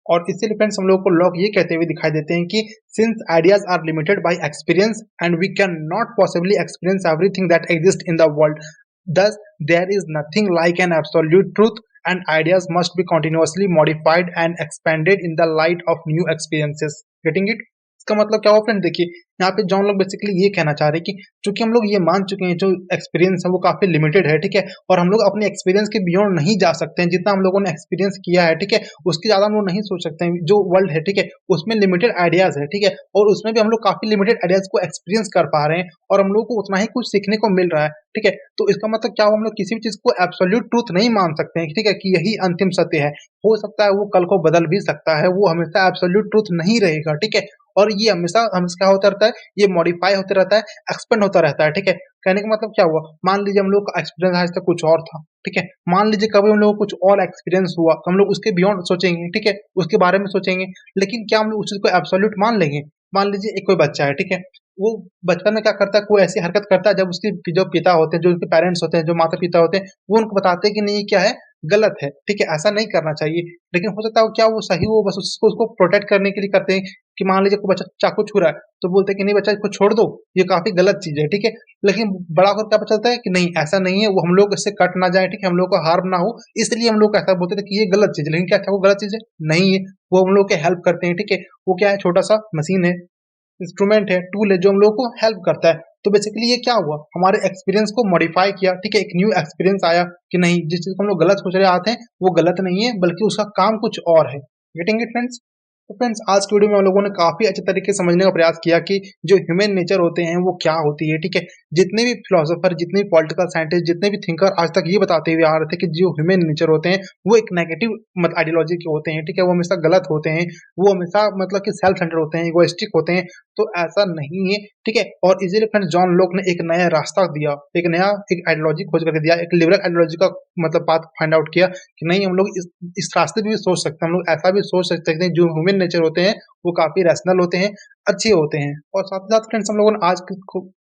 और इसीलिए फ्रेंड्स हम लोग को लॉक ये कहते हुए दिखाई देते हैं कि since ideas are limited by experience and we can not possibly experience everything that exist in the world, Thus, there is nothing like an absolute truth, and ideas must be continuously modified and expanded in the light of new experiences. Getting it? इसका मतलब क्या हुआ फ्रेंड? देखिए, यहाँ पे जॉन लोग बेसिकली ये कहना चाह रहे हैं कि चूंकि हम लोग ये मान चुके हैं जो एक्सपीरियंस है वो काफी लिमिटेड है, ठीक है, और हम लोग अपने एक्सपीरियंस के बियॉन्ड नहीं जा सकते हैं। जितना हम लोगों ने एक्सपीरियंस किया है, ठीक है, उसके ज्यादा हम लोग नहीं सोच सकते हैं। जो वर्ल्ड है, ठीक है, उसमें लिमिटेड आइडियाज है, ठीक है, और उसमें भी हम लोग काफी लिमिटेड आइडियाज को एक्सपीरियंस कर पा रहे हैं, और हम लोग को उतना ही कुछ सीखने को मिल रहा है, ठीक है। तो इसका मतलब क्या हुआ? हम लोग किसी भी चीज को एब्सोल्यूट ट्रूथ नहीं मान सकते हैं, ठीक है, कि यही अंतिम सत्य है। हो सकता है वो कल को बदल भी सकता है, वो हमेशा एब्सोल्यूट ट्रूथ नहीं रहेगा, ठीक है। और ये हमेशा हमेशा क्या होता रहता है, ये मॉडिफाई होते रहता है, एक्सपेंड होता रहता है, ठीक है। कहने का मतलब क्या हुआ? मान लीजिए हम लोग का एक्सपीरियंस आज तक कुछ और था, ठीक है, मान लीजिए कभी हम लोग को कुछ और एक्सपीरियंस हुआ तो हम लोग उसके बियॉन्ड सोचेंगे, ठीक है, उसके बारे में सोचेंगे। लेकिन क्या हम लोग उस चीज को एब्सोल्यूट मान लेंगे? मान लीजिए एक कोई बच्चा है, ठीक है, वो बचपन में क्या करता है, कोई ऐसी हरकत करता है, जब उसके जो पिता होते हैं, जो उसके पेरेंट्स होते हैं, जो माता पिता होते हैं, वो उनको बताते हैं कि नहीं ये क्या है, गलत है, ठीक है, ऐसा नहीं करना चाहिए। लेकिन हो सकता है क्या वो सही, वो बस उसको प्रोटेक्ट करने के लिए करते हैं। कि मान लीजिए कोई बच्चा चाकू छू रहा है तो बोलते हैं कि नहीं बच्चा इसको छोड़ दो, ये काफी गलत चीज है, ठीक है। लेकिन बड़ा होकर क्या पता चलता है कि नहीं ऐसा नहीं है, वो हम लोग इससे कट ना जाए, ठीक है, हम लोग को हार्म ना हो, इसलिए हम लोग ऐसा बोलते थे कि ये गलत चीज है। लेकिन क्या क्या वो गलत चीज है? नहीं है, वो हम लोग के हेल्प करते हैं, ठीक है। वो क्या है? छोटा सा मशीन है, इंस्ट्रूमेंट है, टूल है, जो हम लोगों को हेल्प करता है। तो बेसिकली ये क्या हुआ? हमारे एक्सपीरियंस को मॉडिफाई किया, ठीक है, एक न्यू एक्सपीरियंस आया कि नहीं जिस चीज को हम लोग गलत सोच रहे आते हैं वो गलत नहीं है, बल्कि उसका काम कुछ और है। Getting it friends? तो फ्रेंड्स आज की वीडियो में हम लोगों ने काफी अच्छे तरीके से समझने का प्रयास किया कि जो ह्यूमन नेचर होते हैं वो क्या होती है, ठीक है। जितने भी फिलोसोफर, जितने भी पॉलिटिकल साइंटिस्ट, जितने भी थिंकर आज तक ये बताते हुए आ रहे थे कि जो ह्यूमन नेचर होते हैं वो एक नेगेटिव आइडियोलॉजी के होते हैं, ठीक है, वो हमेशा गलत होते हैं, वो हमेशा मतलब कि सेल्फ सेंटर होते हैं, इगोइस्टिक होते हैं। तो ऐसा नहीं है, ठीक है। और इसीलिए फ्रेंड्स जॉन लोक ने एक नया रास्ता दिया, एक नया एक आइडियोलॉजी खोज करके दिया, एक लिबरल आइडियोलॉजी का मतलब पाथ फाइंड आउट किया कि नहीं हम लोग इस रास्ते पे भी सोच सकते हैं, हम लोग ऐसा भी सोच सकते हैं जो ह्यूमन नेचर होते हैं वो काफी रैशनल होते हैं, अच्छे होते हैं। और साथ ही साथ फ्रेंड्स हम लोगों ने आज की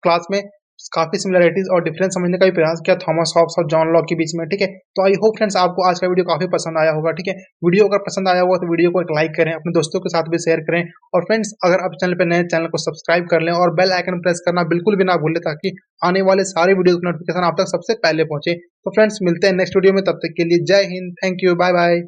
क्लास में काफी सिमिलरिटीज और डिफरेंस समझने का भी प्रयास किया थॉमस हॉब्स और जॉन लॉक के बीच में, ठीक है। तो आई होप फ्रेंड्स आपको आज का वीडियो काफी पसंद आया होगा, ठीक है। वीडियो अगर पसंद आया होगा तो वीडियो को एक लाइक करें, अपने दोस्तों के साथ भी शेयर करें, और फ्रेंड्स अगर आप चैनल पर नए चैनल को सब्सक्राइब कर लें और बेल आइकन प्रेस करना बिल्कुल भी ना भूलें, ताकि आने वाले सारे वीडियो की नोटिफिकेशन आप तक सबसे पहले पहुंचे। तो फ्रेंड्स मिलते हैं नेक्स्ट वीडियो में, तब तक के लिए जय हिंद, थैंक यू, बाय बाय।